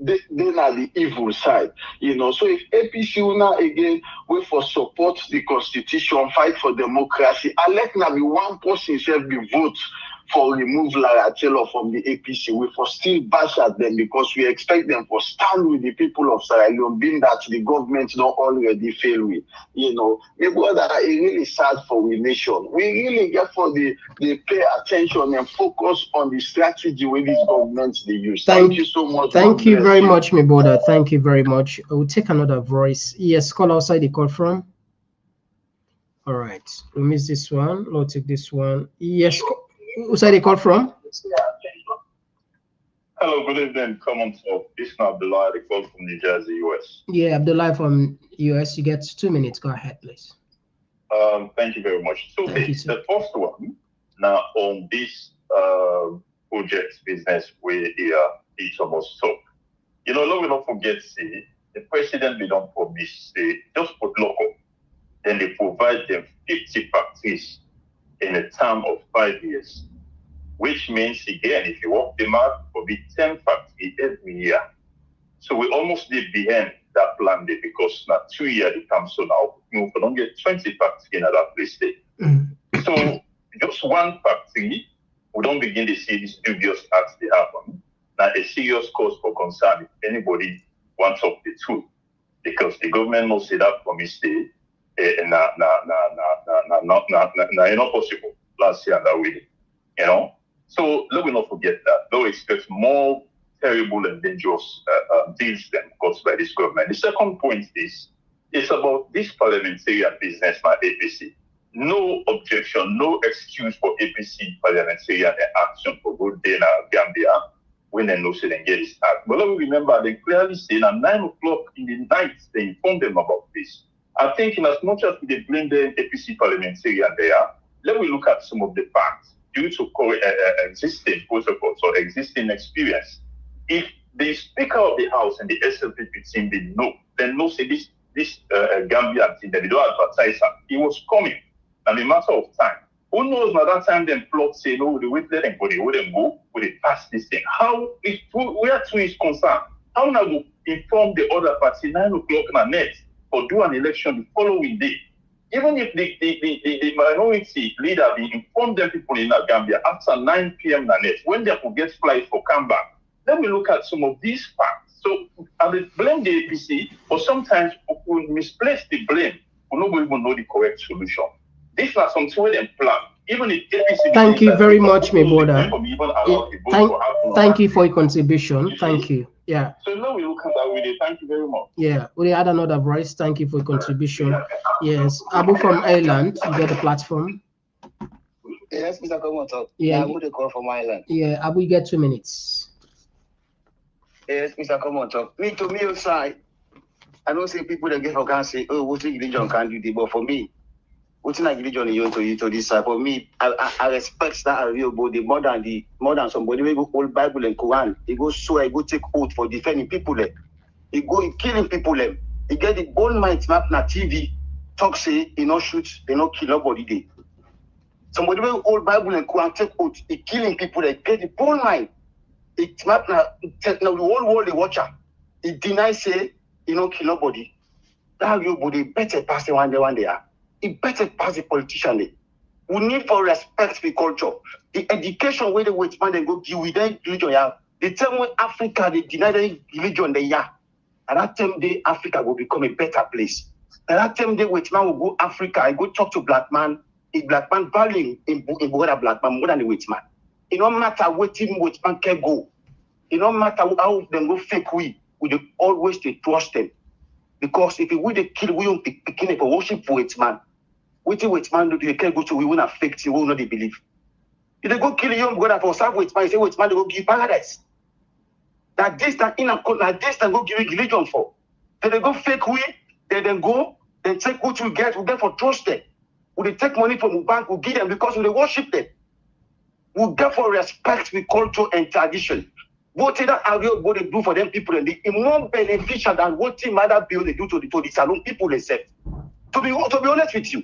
the evil side. You know, so if APC will now again wait for support the constitution, fight for democracy, and let now be one person self be vote for remove Lara Taylor from the APC, we for still bash at them because we expect them to stand with the people of Sierra Leone, being that the government not already fail with. You know, the brother is really sad for the nation. We really get for the pay attention and focus on the strategy with these governments they use. Thank you so much. Thank you very much, my brother. Thank you very much. We'll take another voice. Yes, call outside the call from. All right, we miss this one. We'll take this one. Yes. Who's that call from? Hello, good evening. Komon-Tok. This is Abdullah. I call from New Jersey, US. Yeah, Abdullah from US. You get 2 minutes. Go ahead, please. Thank you very much. So the first one now on this project business where each of us talk. You know, let me not forget, see, the president we don't promise, say, just put local. Then they provide them 50 factories in a term of 5 years, which means, again, if you work the math, will be 10 factories every year. So we almost did behind that plan there because now 2 years it comes so now you don't get 20 factory in that place there. So just one factory, we don't begin to see these dubious acts they happen. Now a serious cause for concern if anybody wants up the truth. Because the government must say that for mistake, not possible last year and that way, you know. So let me not forget that. Don't expect more terrible and dangerous deals than caused by this government. The second point is it's about this parliamentary and businessman APC. No objection, no excuse for APC parliamentarian action for good day in Gambia when they know so they get this act. But let me remember, they clearly say at 9 o'clock in the night, they informed them about this. I think in as much as they blame the APC parliamentarian there, let me look at some of the facts due to existing protocols or existing experience. If the Speaker of the House and the SLPP team did know, then no say this Gambian thing that they don't advertise that it was coming. And a matter of time. Who knows now that time them plot say no, they wait let them go, they wouldn't go, would they pass this thing? How is where two is concerned? How now go inform the other party 9 o'clock in the net or do an election the following day? Even if the minority leader be informed them people in Gambia after 9 p.m. na net, when they could get flight for come back, let me look at some of these facts. So I will blame the APC, but sometimes we misplace the blame. We don't even know the correct solution. This is something we them plan. Even if APC. Thank you very much, my brother. Thank you for your contribution. Thank you. Yeah. So now we look at that with it. Thank you very much. Yeah, we had another voice. Thank you for your contribution. Yes, Abu from Ireland, you get the platform. Yes, Mr. Komon-Tok. Yeah, I would call from Ireland. Yeah, Abu, you get 2 minutes. Yes, Mr. Komon-Tok. Me to me side, I don't say people that get for can say, oh, what's religion can do this, but for me, what's not religion you to this side? For me, I respect that real body more than somebody we go hold Bible and Quran. He go swear, he go take oath for defending people there. He go killing people there. He get the bold mind map na TV, talk say he no shoot, he no kill nobody there. Somebody will hold Bible and Quran take oath, he killing people there. Get the bold mind. It map now the whole world the watcher. He deny say he no kill nobody. That real body better pass the one they are. It better pass the politician there. We need for respect the culture. The education where the wait man they go give with them religion. The time when Africa they deny the religion they are. And that time day Africa will become a better place. And that time day wait man will go Africa, I go talk to black man, a black man valuing in a black man more than the wait man. It don't matter what team wait man can go. It don't matter how them go fake we always to trust them. Because if we they kill we don't begin for worship wait man. Wait man do they can go to we won't affect you, will not they believe. If they go kill you, go for serve wait man, say wait man they go give paradise. That this that in a this that go give you religion for. Then they go fake we, then go, then take what we get for trust them. We they take money from the bank, we give them because we worship them. We get for respect with culture and tradition. What that what they do for them people and they more beneficial than what Maada Bio they do to the salon people they say. To be honest with you,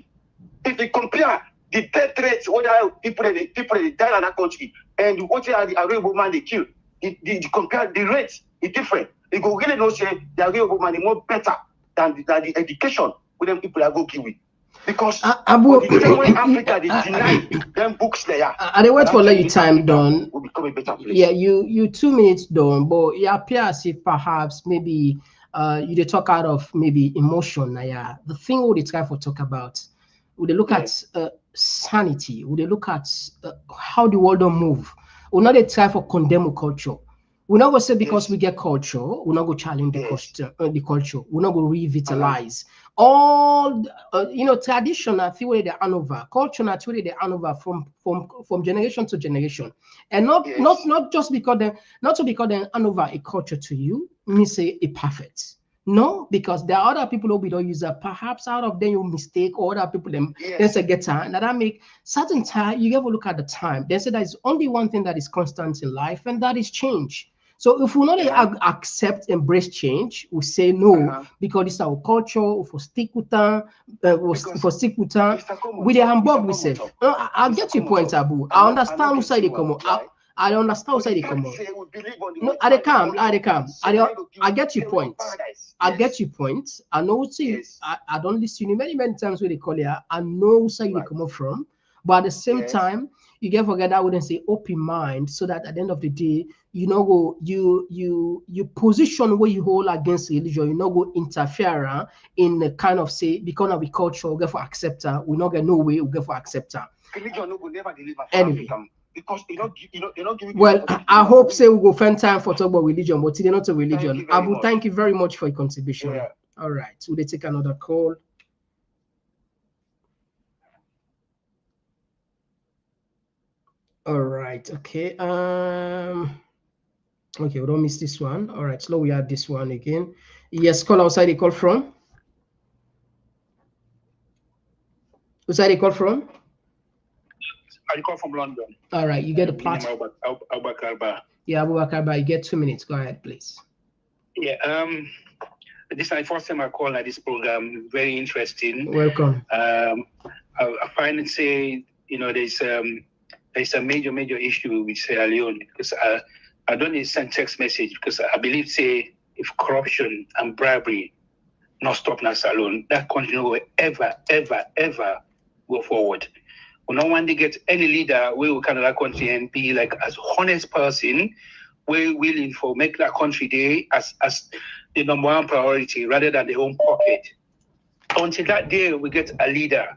if they compare the death rates, what are people that die in that country, and what are the Arab man they kill, the compare the rates is different. They go really know say the Arab man is more better than the education with them people that go kill with. Because Abu, the same way Africa they deny them books there. I wait for let you time done. Will become a better place. Yeah, you 2 minutes done, but it appears if perhaps maybe you they talk out of maybe emotion. Yeah, the thing we try for talk about. Would they look at sanity? Would they look at how the world don't move? We're not a try for condemn culture. We're not going to say because we get culture, we're not going to challenge the culture. We're not going to revitalize all traditional theory they hand over, cultural theory they hand over from generation to generation, and not just because they hand over a culture to you means say a perfect. No, because there are other people who don't use that. Perhaps out of them you mistake, or other people them they say get time. Now that make certain time you ever look at the time. They say there is only one thing that is constant in life, and that is change. So if we not accept, embrace change, we say no because it's our culture. For stick with them, with the Hamburg we say. I'll get your point, Abu. I understand who say they come. I understand what they come on. No, I come. I get your point. I get your point. I know what I don't listen to you many times when they call here. I know where they come from, but at the same time, you get forget that I wouldn't say open mind, so that at the end of the day, you know go you position where you hold against religion, you know go interfere in the kind of say because of the culture, we get for acceptor, we not get no way, we get for acceptor. Religion no go never deliver anyway. Because you know, well, I hope say we go find time for talk about religion, but today not a religion. Abu, thank you very much for your contribution. Yeah. All right, so they take another call. All right, okay. Okay, we don't miss this one. All right, so we add this one again. Yes, call outside the call from. Outside the call from? I call from London. All right, you get a platform. Yeah, Abubakar, you get 2 minutes. Go ahead, please. Yeah, this is the first time I call at this program. Very interesting. Welcome. I find it say, you know, there's a major issue with Sierra Leone, because I don't need to send text message, because I believe say if corruption and bribery not stop in Sierra Leone, that country will ever go forward. We don't want to get any leader where we can that country and be like as honest person, we're willing for make that country day as the number one priority rather than their own pocket. Until that day we get a leader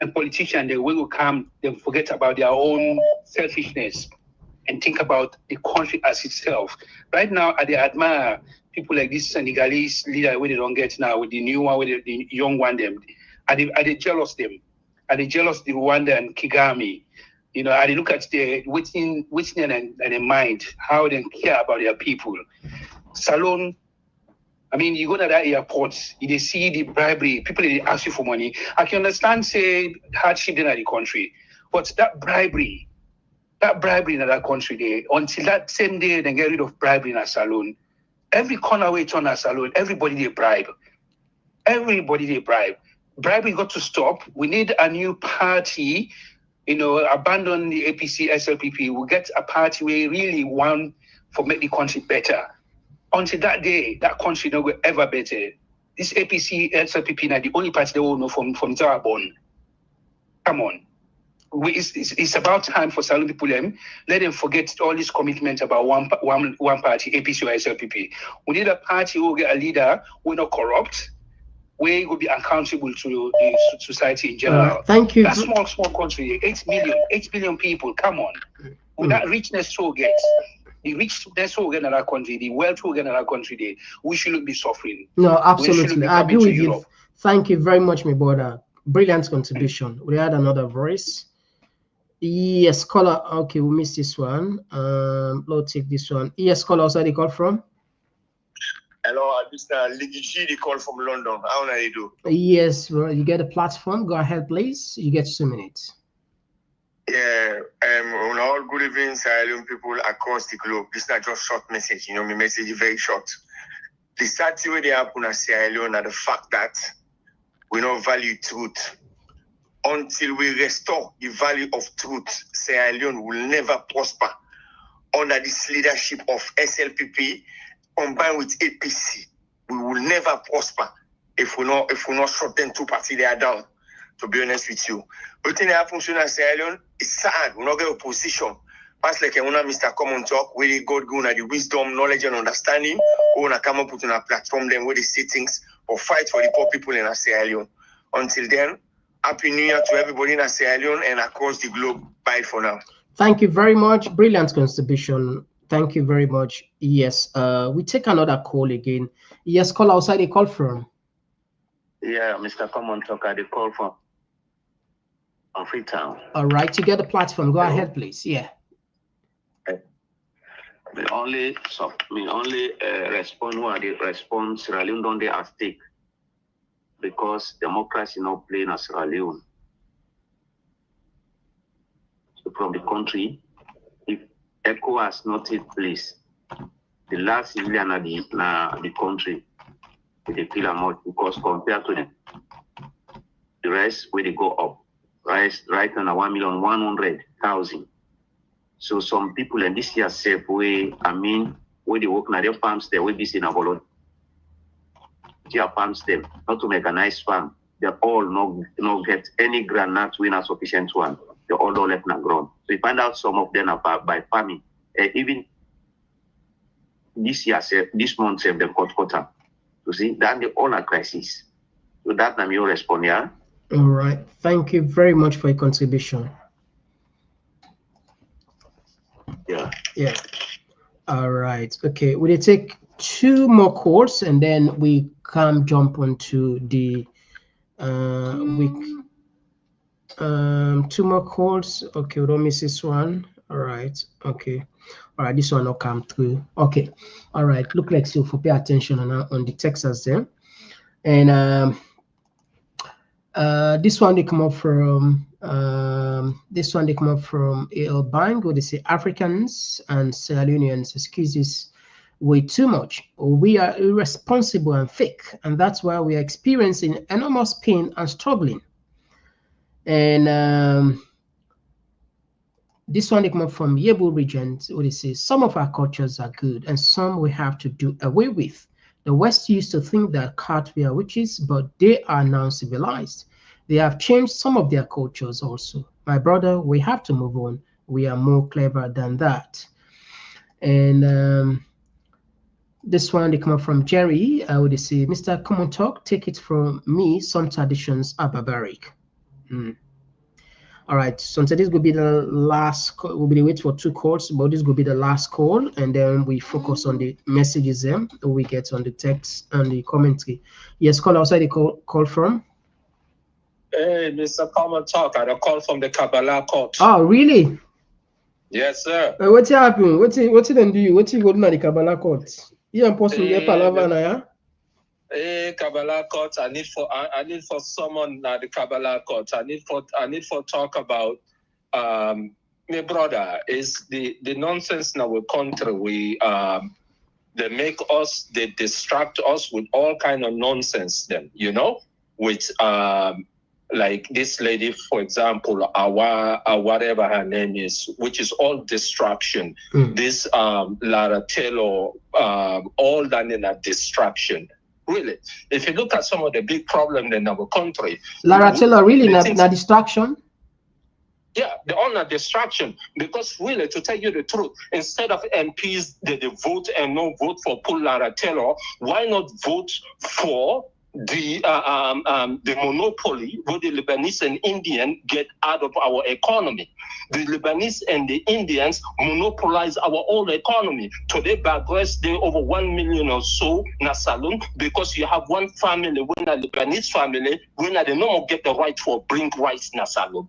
and politician, they will come, they forget about their own selfishness and think about the country as itself. Right now, I admire people like this Senegalese leader where they don't get now with the new one, with the young one, them. Are they jealous them? Are they jealous the Rwanda and Kigami? You know, are they look at the within and their mind, how they care about their people. Salon, I mean, you go to that airport, you see the bribery, people they ask you for money. I can understand, say, hardship in the country, but that bribery in that country, there, until that same day they get rid of bribery in a salon, every corner way turn a salon, everybody they bribe. Bribery got to stop. We need a new party, you know, abandon the APC, SLPP. We'll get a party we really want for make the country better. Until that day, that country no go ever better. This APC, SLPP, now the only party they will know from Zarabon. Come on. It's about time for Salon people let them forget all this commitment about one party, APC or SLPP. We need a party who will get a leader who will not corrupt, where will be accountable to the society in general. Thank you. That small country, 8 billion people, come on. With that richness to get, the richness to get in our country, the wealth to get in our country, we shouldn't be suffering. No, absolutely. I agree with you. Thank you very much, my brother. Brilliant contribution. We had another voice. Yes, caller. Okay, we missed this one. Let's take this one. Yes, caller. Outside the call from. Hello, Mr. Ligichi, the call from London. How are you do? Yes, bro. You get a platform. Go ahead, please. You get 2 minutes. Yeah, all good evening, Sierra Leone people across the globe. This is not just short message, you know, my message is very short. The sad thing they happen at Sierra Leone are the fact that we don't value truth. Until we restore the value of truth, Sierra Leone will never prosper under this leadership of SLPP combined with APC. We will never prosper if we not shut them two parties they are down, to be honest with you. But thing that happens in Sierra Leone is sad. We not get opposition. Pass like Mr. Komon-Tok, where they God go the wisdom, knowledge, and understanding. We want to come up with a platform then where they say things or fight for the poor people in Sierra Leone. Until then, Happy New Year to everybody in Sierra Leone and across the globe. Bye for now. Thank you very much. Brilliant contribution. Thank you very much. Yes, we take another call again. Yes, call outside the call from. Yeah, Mr. Komon-Tok, I call from Freetown. All right, you get the platform. Go ahead, please. Yeah. Me only respond when the response Sierra Leone don't they at stake, because democracy not playing as Sierra Leone. So from the country, if ECOWAS not take place, the last civilian at the country, they kill a much, because compared to the rest, where they go up, right now 1,100,000. So some people in this year safe way, I mean, where they work in their farms, they will be seen a volunteer farms them, not to make a nice farm. They all no get any grant, not win a sufficient one. They all left na ground. So you find out some of them are by farming. Even this year, this month, them cut quota. You see, that the all a crisis. So that I'm your response, yeah. All right. Thank you very much for your contribution. Yeah. Yeah. All right. Okay. We'll take 2 more calls and then we can jump onto the week. 2 more calls. Okay, we don't miss this one. All right. Okay. All right. This one will come through. Okay. All right. Look like so for pay attention on the text as there. And this one they come up from AL Bank, where they say Africans and Sierra Leoneans excuses way too much. We are irresponsible and fake, and that's why we are experiencing enormous pain and struggling. And this one they come up from Yebu region, where they say some of our cultures are good and some we have to do away with. The West used to think that cats were witches, but they are now civilized. They have changed some of their cultures also. My brother, we have to move on. We are more clever than that. And this one, they come up from Jerry. I would say, Mr. Komon-Tok, take it from me. Some traditions are barbaric. All right, so this will be the last call. We'll be wait for 2 calls, but this will be the last call, and then we focus on the messages that we get on the text and the commentary. Yes, call outside the call from. Hey, Mr. Komon-Tok, I call from the Kabbalah court. Oh, really? Yes, sir. What's happening? What's it then do you? What's it going on the Kabbalah court? You are supposed to get palava na ya? Hey, Kabbalah court. I need for someone at the Kabbalah court. I need for talk about my brother is the nonsense in our country. They make us, they distract us with all kind of nonsense. Then with like this lady, for example, Hawa, whatever her name is, which is all distraction. This Lara Taylor, all done in a distraction. Really, if you look at some of the big problems in our country, Lara Taylor really not distraction. Yeah, they're on a distraction because really, to tell you the truth, instead of MPs they vote and no vote for Paul Lara Taylor, why not vote for the monopoly where the Lebanese and Indian get out of our economy? The Lebanese and the Indians monopolize our own economy. Today, Bagres, they over 1 million or so in a saloon because you have one family, when a Lebanese family, when they no more get the right for bring rice in a saloon.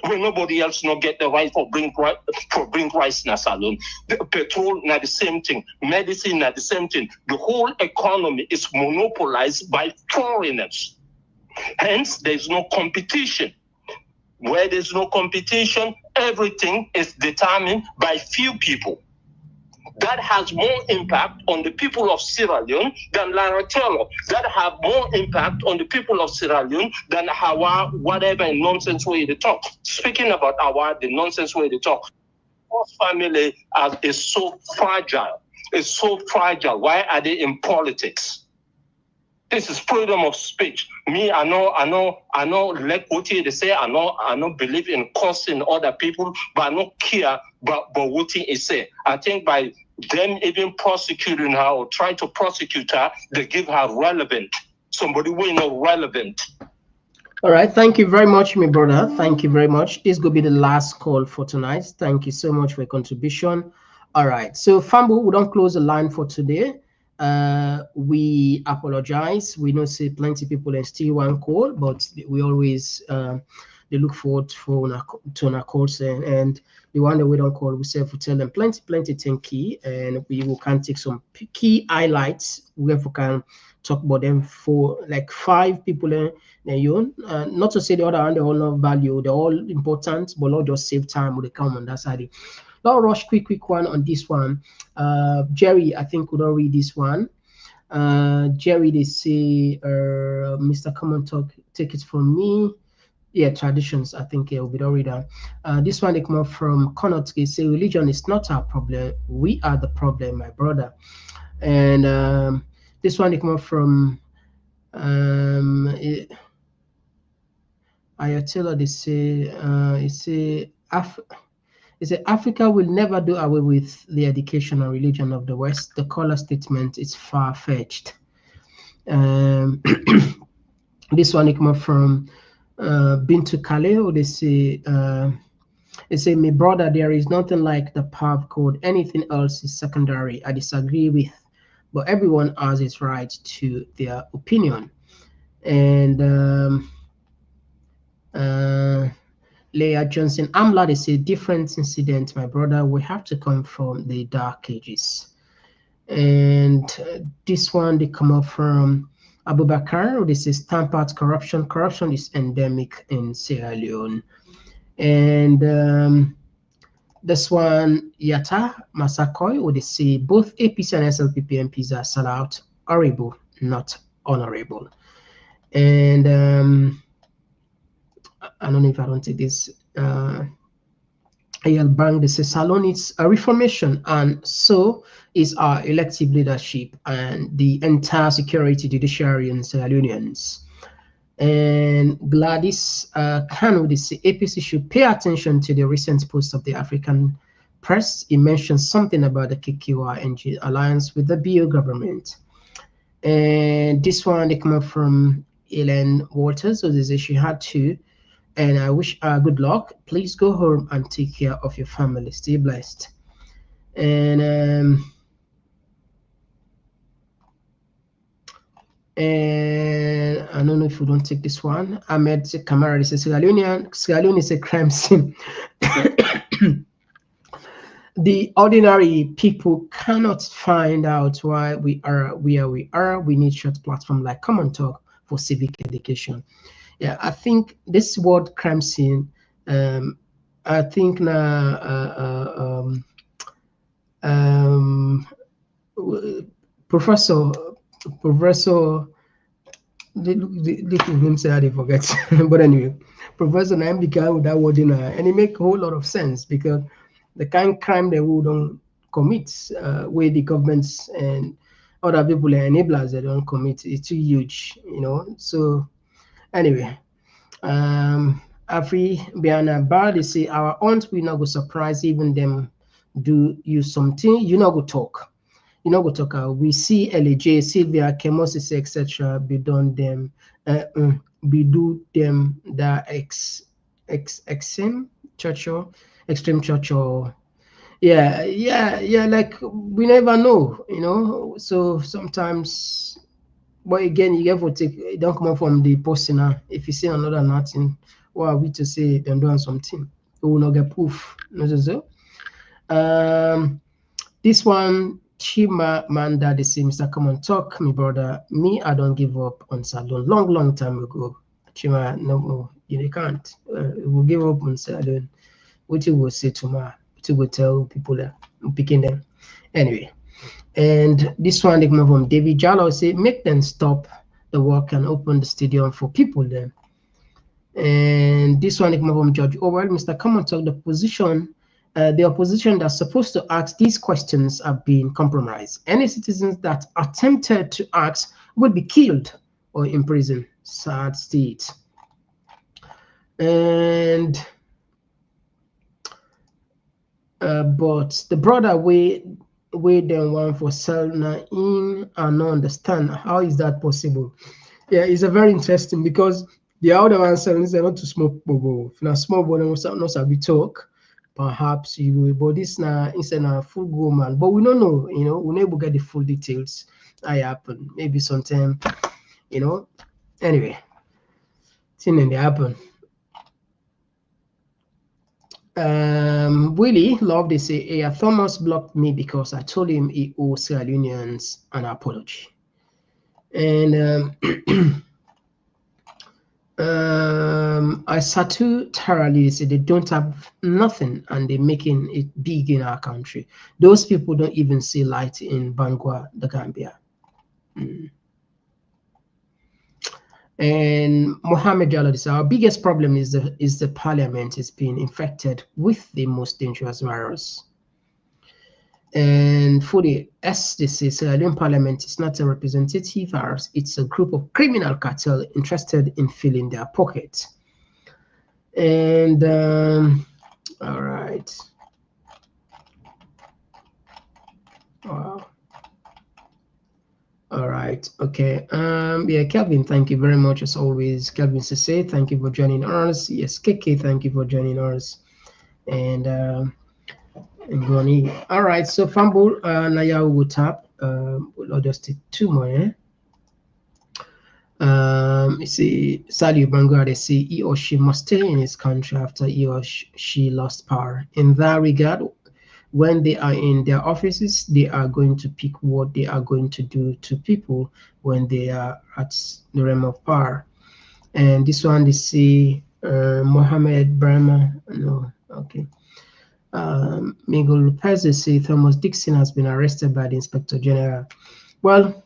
When nobody else not get the right for bring rice in a salon. The petrol not the same thing. Medicine not the same thing. The whole economy is monopolized by foreigners. Hence, there's no competition. Where there's no competition, everything is determined by few people. That has more impact on the people of Sierra Leone than Lara Taylor. That have more impact on the people of Sierra Leone than Hawa, whatever nonsense way they talk. Speaking about Hawa, the nonsense way they talk. Our family is so fragile. It's so fragile. Why are they in politics? This is freedom of speech. Me, I know, like what they say, I know believe in cursing other people, but I don't care about what he say. I think by them even prosecuting her or try to prosecute her, they give her relevant. Somebody will know relevant. All right. Thank you very much, my brother. Thank you very much. This will be the last call for tonight. Thank you so much for your contribution. All right. So, Fambu, we don't close the line for today. We apologize. We know say plenty people and still one call, but we always they look forward to our calls and the one that we don't call, we say to tell them plenty thing key, and we will can take some key highlights where we can talk about them for like 5 people. Not to say the other one they all have value, they're all important, but not just save time with the comment. That's how they. Now rush quick one on this one. Jerry, I think we don't read this one. Jerry, they say, Mr. Komon-Tok, take it from me. Yeah, traditions. I think will be already done. This one they come up from Komon-Tok. Say religion is not our problem. We are the problem, my brother. And this one they come up from Ayatollah. They say it say Africa will never do away with the education and religion of the West. The caller statement is far-fetched. This one they come up from Bintu Kale. They say, my brother, there is nothing like the PAV code. Anything else is secondary. I disagree with, but everyone has its right to their opinion. And Leah Johnson, Amla, they say, different incident, my brother. We have to come from the dark ages. And this one, they come up from Abubakar. This is tampered corruption. Corruption is endemic in Sierra Leone. And this one, Yata Masakoi, would they say both APC and SLPP MPs are sellout, horrible, not honorable. And I don't know if I don't take this. AL Bank, they say Salon needs a reformation, and so is our elective leadership and the entire security judiciary and Sierra Leoneans. And Gladys Kanu, they say APC should pay attention to the recent post of the African press. He mentioned something about the KKY alliance with the Bio government. And this one, they come up from Ellen Waters. So they say she had to, and I wish her good luck. Please go home and take care of your family. Stay blessed. And I don't know if we don't take this one. Ahmed Kamara says Sierra Leone is a crime scene. The ordinary people cannot find out why we are where we are. We need short platform like Komon-Tok for civic education. Yeah, I think this word crime scene, I think now Professor the name say I forget. But anyway, Professor Nambika with that word and it make a whole lot of sense, because the kind of crime they don't commit, where the governments and other people are enablers they don't commit, it's too huge, So anyway, Afri Biana Bar, they say our aunt we not go surprise even them do you something, you not go talk. We see LJ, Sylvia, Chemosis, etc. Be done them, be do them the extreme church or yeah, like we never know, So sometimes, but again, you get to take it don't come up from the posting now. If you see another nothing, what are we to say them doing something? We will not get proof. This one. Chima Manda, the same Mr. Komon-Tok, my brother. Me, I don't give up on Salon. Long time ago. Chima, no, you can't. We'll give up on Salon. What you will say tomorrow? What you will tell people that I'm picking them. Anyway, and this one they come from David Jallo say make them stop the work and open the stadium for people then. And this one they come from George Orwell, Mr. Komon-Tok, the opposition that's supposed to ask these questions have been compromised. Any citizens that attempted to ask will be killed or imprisoned. Sad state. And but the brother we then want for Selna in and not understand how is that possible. Yeah, it's a very interesting, because the other one says they're not to smoke bobo. If not small boy, not be talk. Perhaps you will, but this now instead of full go man. But we don't know, we'll never get the full details. I happen maybe sometime, Anyway, thing they happen. Willie Love, they say, Thomas blocked me because I told him he owes Sierra Leoneans an apology. And Satu Tarali said they don't have nothing and they're making it big in our country. Those people don't even see light in Bangwa, the Gambia. And Mohammed Jalad says our biggest problem is the parliament is being infected with the most dangerous virus. And for the SDC, Sierra Leone Parliament is not a representative virus, it's a group of criminal cartel interested in filling their pockets. And all right. Wow. All right. Okay. Yeah, Kelvin, thank you very much as always. Kelvin Sese, thank you for joining us. Yes, Keke, thank you for joining us. And Goni. All right. So Fumble, Naya will tap. We'll just take two more. You see, Sally Bangura, they say he or she must stay in his country after he or she lost power. In that regard, when they are in their offices, they are going to pick what they are going to do to people when they are at the realm of power. And this one, they see Mohammed Brahma. No, okay. Miguel Lopez, they say Thomas Dixon has been arrested by the Inspector General. Well,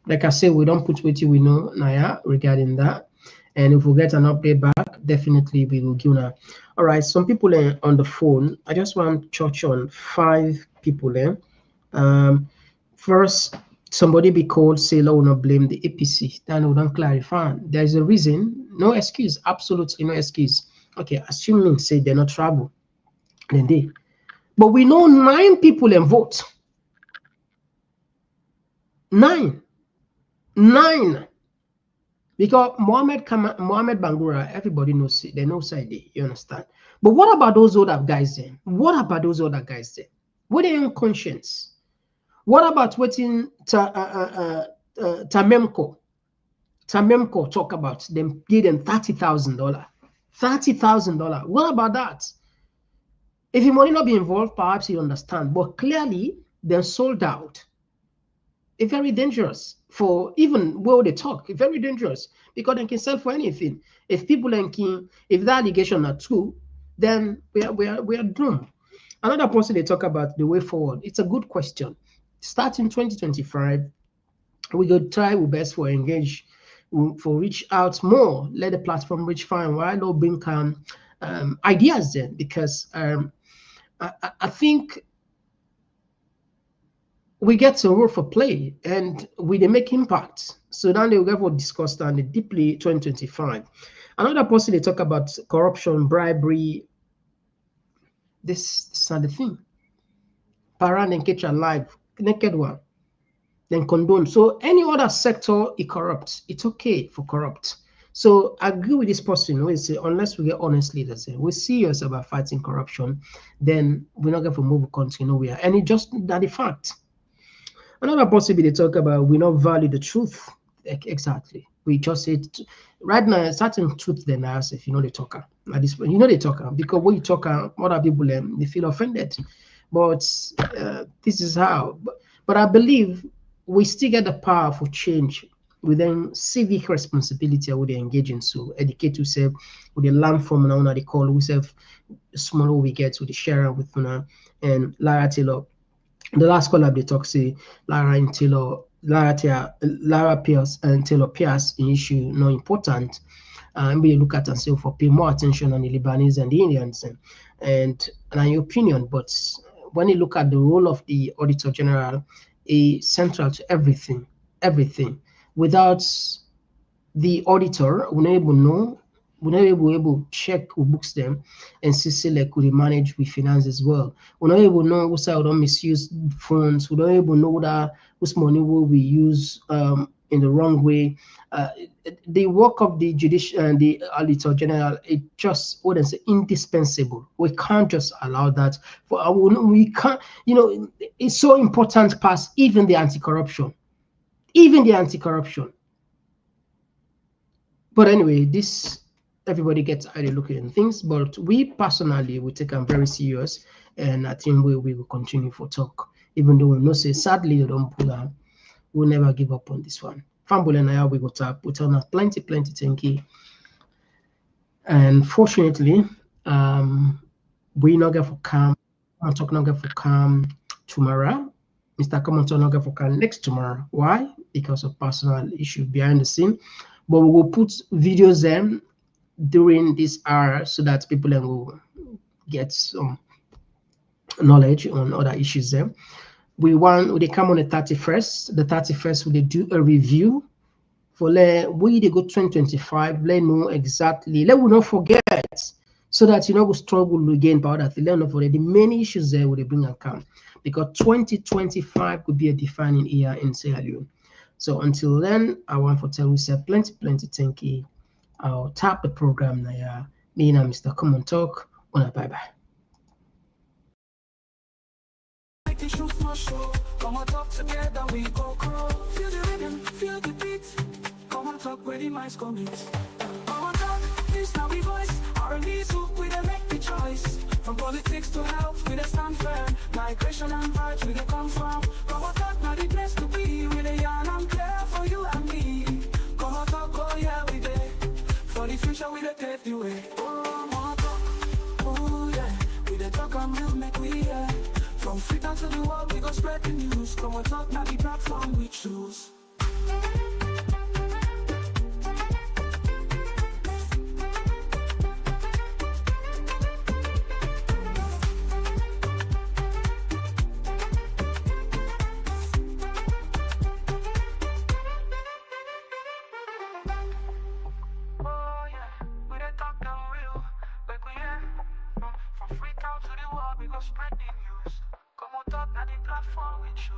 like I said, we don't put what we know, Naya, regarding that. And if we get an update back, definitely we will give that. All right, some people on the phone. I just want to touch on 5 people there. First, somebody be called, say, "Lord, will not blame the APC." Then we don't clarify. There is a reason, no excuse, absolutely no excuse. Okay, assuming say they're not travel, then they. But we know 9 people in vote. 9. Because Mohammed Bangura, everybody knows it. They know side, you understand. But what about those other guys then? What about those other guys then? What are your conscience? What about waiting Tamemko? Tamemko talk about them give them $30,000. $30,000. What about that? If your money not be involved, perhaps you understand. But clearly, they're sold out. It's very dangerous for even where they talk. It's very dangerous because they can sell for anything. If people are keen, if the allegation are true, then we are doomed. Another person they talk about the way forward. It's a good question. Starting 2025, we go try our best for engage, for reach out more. Let the platform reach far and wide. Or bring ideas then, because I think we get to role for play and we they make impact. So then they will get discuss that deeply 2025. Another person they talk about corruption, bribery. This is not the thing. Parent and catch alive, naked one, then condone. So any other sector it corrupts, it's okay for corrupt. So I agree with this person. We say unless we get honest leaders, we're serious about fighting corruption, then we're not going to move a country nowhere. And it just that the fact. Another possibility they talk about we not value the truth. Exactly. We just say right now certain truth then as if you know the talker. Like this, you know the talker because when you talk other people they feel offended. But this is how. But I believe we still get the power for change within civic responsibility we they engage in. So educate yourself with the learn from now they call ourselves smaller we get with the share with and Lara Taylor. The last collab they talk say Lara and Taylor, Lara Pierce and Taylor Pierce in issue no important. And we look at and say for pay more attention on the Lebanese and the Indians and your opinion. But when you look at the role of the Auditor General, is central to everything. Without the auditor, we're not able to know. We're not able to check who books them and see like we manage with finance as well. We're not able to know what's how don't misuse funds. We're not able to know that whose money will we use in the wrong way. The work of the judicial and the auditor general, it just wouldn't say indispensable. We can't just allow that. We can't, it's so important past even the anti-corruption. But anyway, this everybody gets idea looking at things, but we personally will take them very serious, and I think we will continue for talk, even though we know say sadly they don't pull out. We'll never give up on this one. Fambul and I we go tap, we tell us plenty thank you. And fortunately, we not get for calm. I'm talking not get for calm tomorrow. Mr. Komon-Tok not get for calm next tomorrow. Why? Because of personal issue behind the scene. but we will put videos there during this hour so that people will get some knowledge on other issues there. They come on the 31st. The 31st, we do a review for we they go 2025. Let know exactly. Let we not forget, so that we struggle again about that. Let not forget the many issues there will they bring account, because 2025 could be a defining year in Sierra Leone. So until then, I want to tell you plenty thank you. I'll tap the program now. Me and Mr. Komon-Tok. Bye bye. Come on, talk together, we go grow. Feel the rhythm, feel the beat. Come on, talk where the minds come meet. Come on, talk, this now we voice. R&B soup, we dey make the choice. From politics to health, we dey stand firm. Migration and vibes, we dey come from. Come on, talk, now the place to be. We dey yarn and care for you and me. Come on, talk, oh yeah, we dey. For the future, we dey pave the way. Oh, come on, talk, oh yeah. We dey talk and we'll make we yeah. From Freetown to the world, we go spread the news. Come on, talk, now the platform we choose. Spread the news. Come on, talk, now the platform we choose.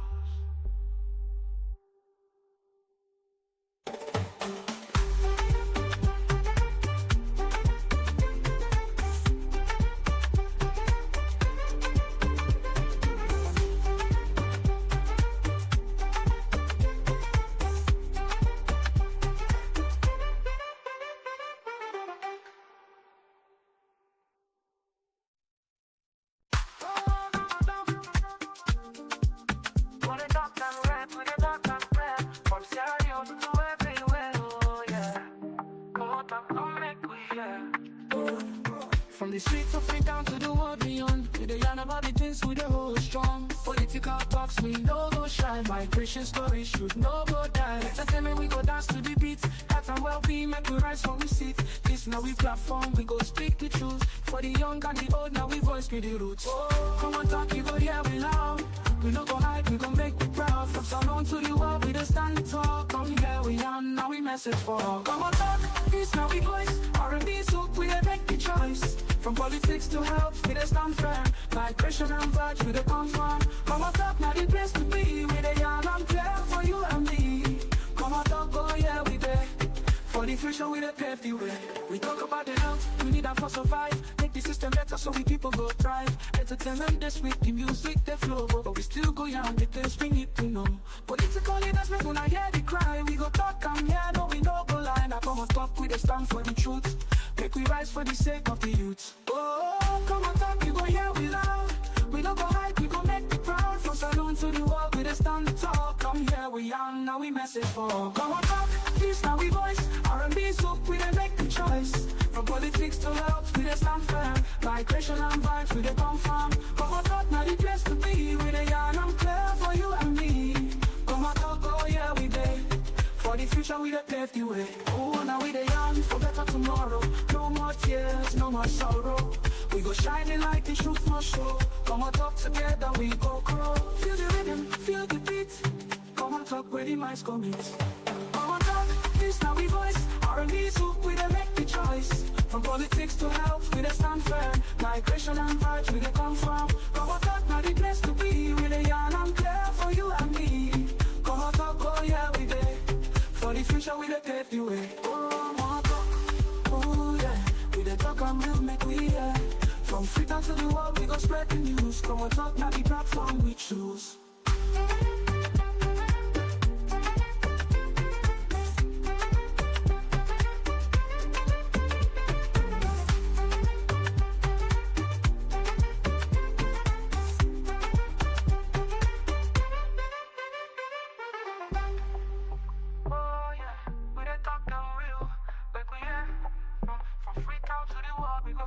From the streets of Freetown to the world beyond, we dey yarn about the things we dey hold strong. Political talks, we no go shy. Migration stories should no go die. Entertainment, we go dance to the beat. Health and well-being, make we rise from we seat. This now we platform, we go speak the truth. For the young and the old, now we voice be the roots. Oh, come on, talk, you go hear we loud. We no go hide, we gon' make we proud. From Salon to the world, we just stand and talk. Come here, we yarn, now we message for all. Come on, talk, this now we voice. R&B soup, we dey make the choice. From politics to health, we dey stand firm. Migration and vibes, we dey come from. Come on, talk, now the place to be. We dey yarn and clear for you and me. Come on, talk, oh yeah, we dey. For the future, we dey pave the way. We talk about the health, we need that for survive. Make the system better so we people go thrive. Entertainment this week, the music they flow, but we still go young, the things we need to know. Political leaders make when I hear the cry. We go talk and yeah, no we no go lie. Now come on, talk, we dey stand for the truth. Make we rise for the sake of the youth. Oh, come on, talk, you go hear we loud. We don't go hide, we go make me proud. From Salon to the world, we just stand to talk. Come here, we young, now we message for. Come on, talk, this now we voice. R&B soup, we dey make the choice. From politics to health, we just stand firm. Migration and vibes, we dey come from. Come on, talk, now the place to be. We dey young and clear for you and me. Come on, talk, oh yeah, we dey. For the future, we dey pave the way. Oh, now we dey young for better tomorrow. No more tears, no more sorrow. We go shining like the truth must show. Come on, talk together, we go grow. Feel the rhythm, feel the beat. Come on, talk where the minds come meet. Come on, talk, this now we voice. R&B soup, we dey make the choice. From politics to health, we dey stand firm. Migration and vibes, we dey come from. Come on, talk, now the place to be. We dey yarn and clear for you and me. Come on, talk, oh yeah, we dey. For the future, we dey pave the way. Oh, more talk, oh yeah. We dey talk and we'll make we yeah. From Freetown to the world, we go spread the news. Come on, talk, now the platform we choose.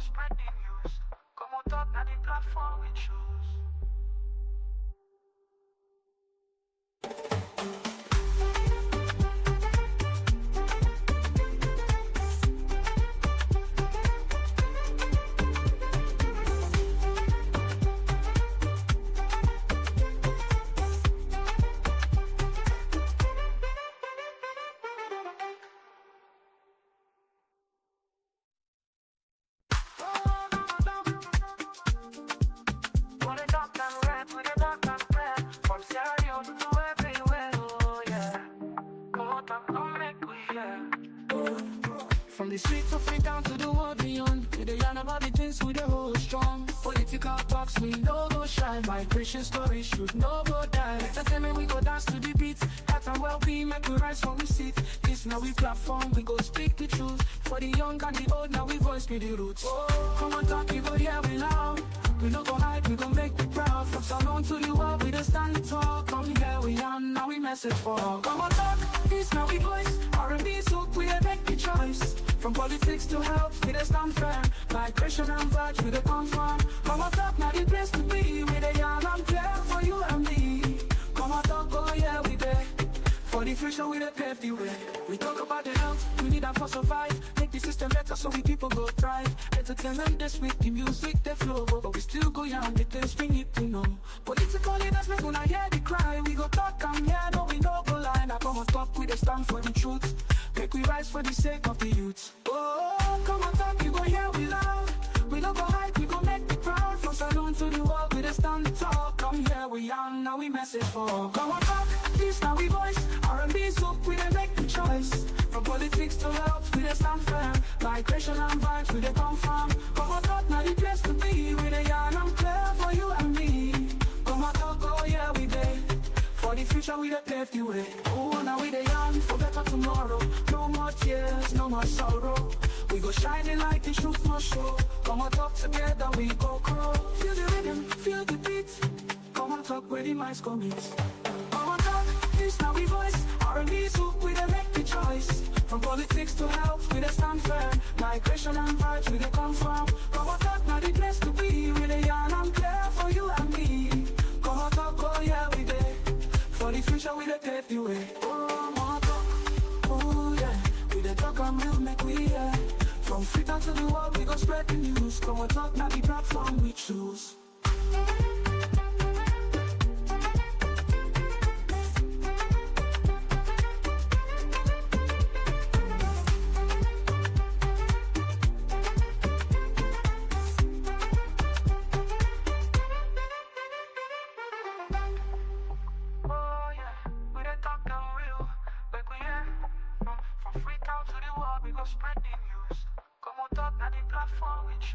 Spread the news. Come on, talk, now the platform we choose. From the streets of Africa down to the world beyond, we dey yarn about the things we dey hold strong. Political talks we no go shy, migration stories should no go die. Entertainment we go dance to the beat, health and well-being make we rise from we seat. This now we platform, we go speak the truth. For the young and the old, now we voice be the roots. Oh, come on talk, you go hear we loud. We no go hide, we go make you proud. From Salon to the world, we just stand tall. Come here we are, now we message for all. Come on talk, this now we voice. R&B soak, we dey make the choice. From politics to health, we dey stand firm. Migration and vibes, we dey confirm. Come on talk, now the place to be. We dey yarn and clear for you and me. Come on talk, oh yeah, we dey. For the future, we dey pave the way. We talk about the health, we need that for survive. Make the system better so we people go thrive. Entertainment this week, the music they flow, but we still go young, the things we need to know. Political leaders make una hear the cry. We go talk and yeah, no we no go lie. Now come on talk, we dey stand for the truth. Make we rise for the sake of the youth. Oh, come on talk, you go hear we loud. We no go hide, we go make the proud. From Salon to the world, we dey stand tall. Come here we are, now we message for all. Come on talk, this now we voice. R&B soak, we dey make the choice. From politics to health, we dey stand firm. Migration and vibes, we dey confirm. Come on talk, now the place to be. We dey yarn and clear for you and me. Come on talk, oh yeah, we dey. For the future, we dey pave the way. Oh, now we dey yarn for better tomorrow. No more tears, no more sorrow. We go shining like the truth must show. Come on talk together, we go grow. Feel the rhythm, feel the beat. Come on talk where the minds go meet. Come on talk, this now we voice. R&B soak, we dey make the choice. From politics to health, we dey stand firm. Migration and vibes, we dey confirm. Come on talk, now the place to be. We dey yarn and clear for you and me. Come on talk, oh yeah, we dey. For the future, we dey pave the way. Oh, come on talk, oh yeah. We dey talk and we'll make we hear. From Africa to the world, we go spread the news. Come on talk, now the platform we choose. Spread the news. Come on, talk, now the platform we choose.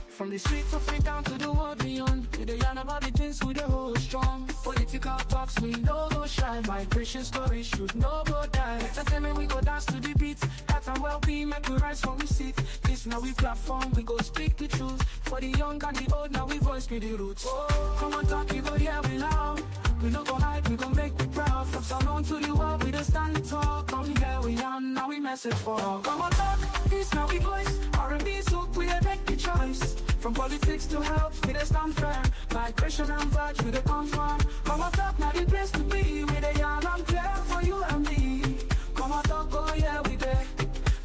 From the streets of Africa down to the world beyond, we dey yarn about the things we dey hold strong. Political talks we no go shy, migration stories should no go die. Entertainment we go dance to the beat, health and well-being make we rise from we seat. This now we platform, we go speak the truth. For the young and the old, now we voice be the roots. Oh, come on talk, you go hear we loud. We no go hide, we go make we proud. From Salon to the world, we just stand tall. Come here we are, now we message for all. Come on talk, this now we voice. R&B soak, we dey make the choice. From politics to health, we dey stand firm. Migration and vibes, we dey confirm. Come on talk, now the place to be. We dey yarn and clear for you and me. Come on talk, oh yeah, we dey.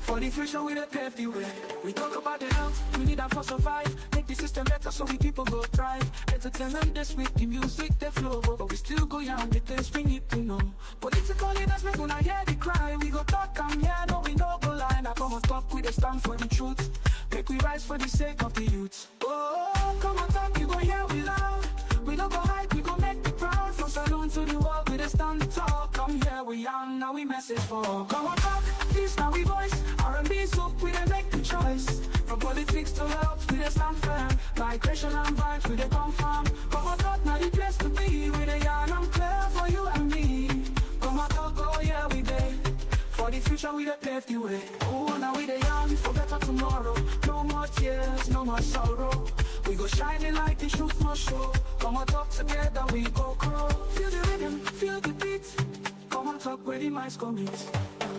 For the future, we dey pave the way. We talk about the health, we need that for survive. Make the system better so we people go thrive. Entertainment this week, the music they flow, but we still go young, the things we need to know. Political leaders make una hear the cry. We go talk and yeah, no we no go lie. Now come on talk, we dey stand for the truth. Make we rise for the sake of the youth. Oh, come on talk, you go hear we loud. We no go hide, we go make the proud. From Salon to the world, we dey stand tall. Come here we are, now we message for all. Come on talk, this now we voice. R&B soak, we dey make the choice. From politics to health, we dey stand firm. Migration and vibes, we dey confirm. Come on talk, now the place to be. We dey yarn and clear for you and me. Come on talk, oh yeah, we dey. For the future, we dey pave the way. Oh, now we dey young for better tomorrow. No more tears, no more sorrow. We go shining like the truth must show. Come on, talk together, we go grow. Feel the rhythm, feel the beat. Come on, talk where the minds go meet.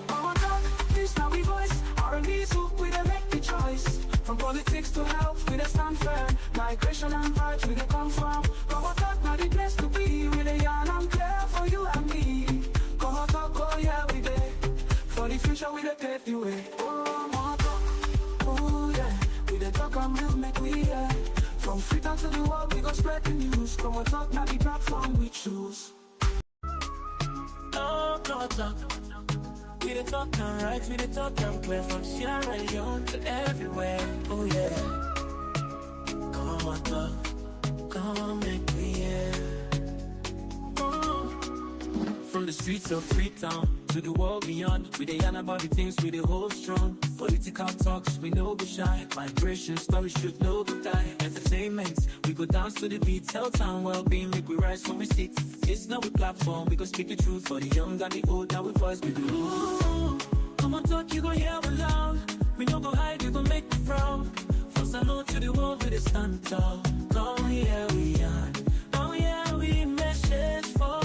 Come on, talk, this now we voice. R&B soak, we dey make the choice. From politics to health, we dey stand firm. Migration and vibes, we dey confirm. Come on, talk. down to the world, we go spread the news. Komon-Tok, now the platform we choose. Oh, Komon-Tok. We the talk and right, we the talk and clear from Sierra Leone to everywhere. Oh yeah. Komon-Tok, come make me hear. From the streets of Freetown to the world beyond, we dey yarn about the things we dey hold strong. Political talks, we no go shy. Migration stories should no go die. Entertainment, we go dance to the beat. Health and well-being, make we rise from we sit. It's not a platform, we go speak the truth for the young and the old. Now we voice we do. Komon-Tok, you go hear we loud. We no go hide, you go make me proud. From Salon to the world, we dey stand tall. Come here we are. Oh yeah, we message for.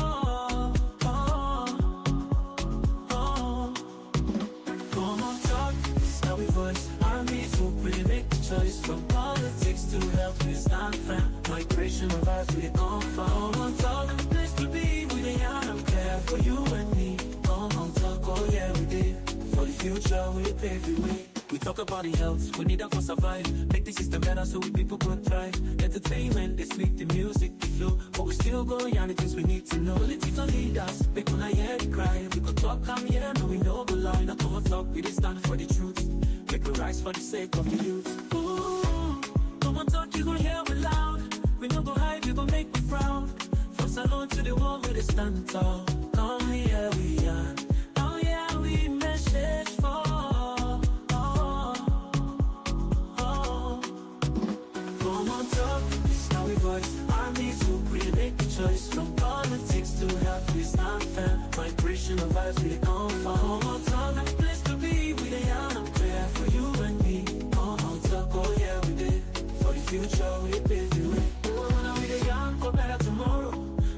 From politics to health, we stand firm. Migration of us, we come from. Komon-Tok, place to be, we dey yarn and care for you and me. Komon-Tok, oh yeah, we did. For the future, we pave the way. We talk about the health, we need that for survive. Make the system better so we people could thrive. Entertainment, they speak the music, the flow. But we still go yarn the things we need to know. Political leaders, make when I hear the cry. We could talk, come here, no we no go lie. Now Komon-Tok, we dey stand for the truth. Make we rise for the sake of the youth. Komon-Tok, you gon' hear we loud. We no go hide, you gon' make me proud. From Salon to the world, we dey stand tall. Come here we are. Oh yeah, we message for. Komon-Tok, this how we voice. Army supreme, make the choice. From politics to health, we stand firm. Migration of vibes, we dey come from. Komon-Tok, a place to be, we dey yarn and clear for you and me. Komon-Tok, oh yeah, we did. For the future, we pave the way. Oh, now we dey young for better tomorrow.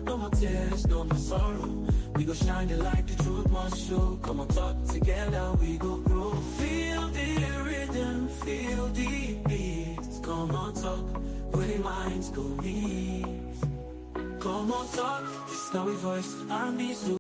No more tears, no more sorrow. We go shine the light, the truth must show. Komon-Tok, together we go grow. Feel the rhythm, feel the beat. Komon-Tok, where the minds go meet. Komon-Tok, this how we voice. Army so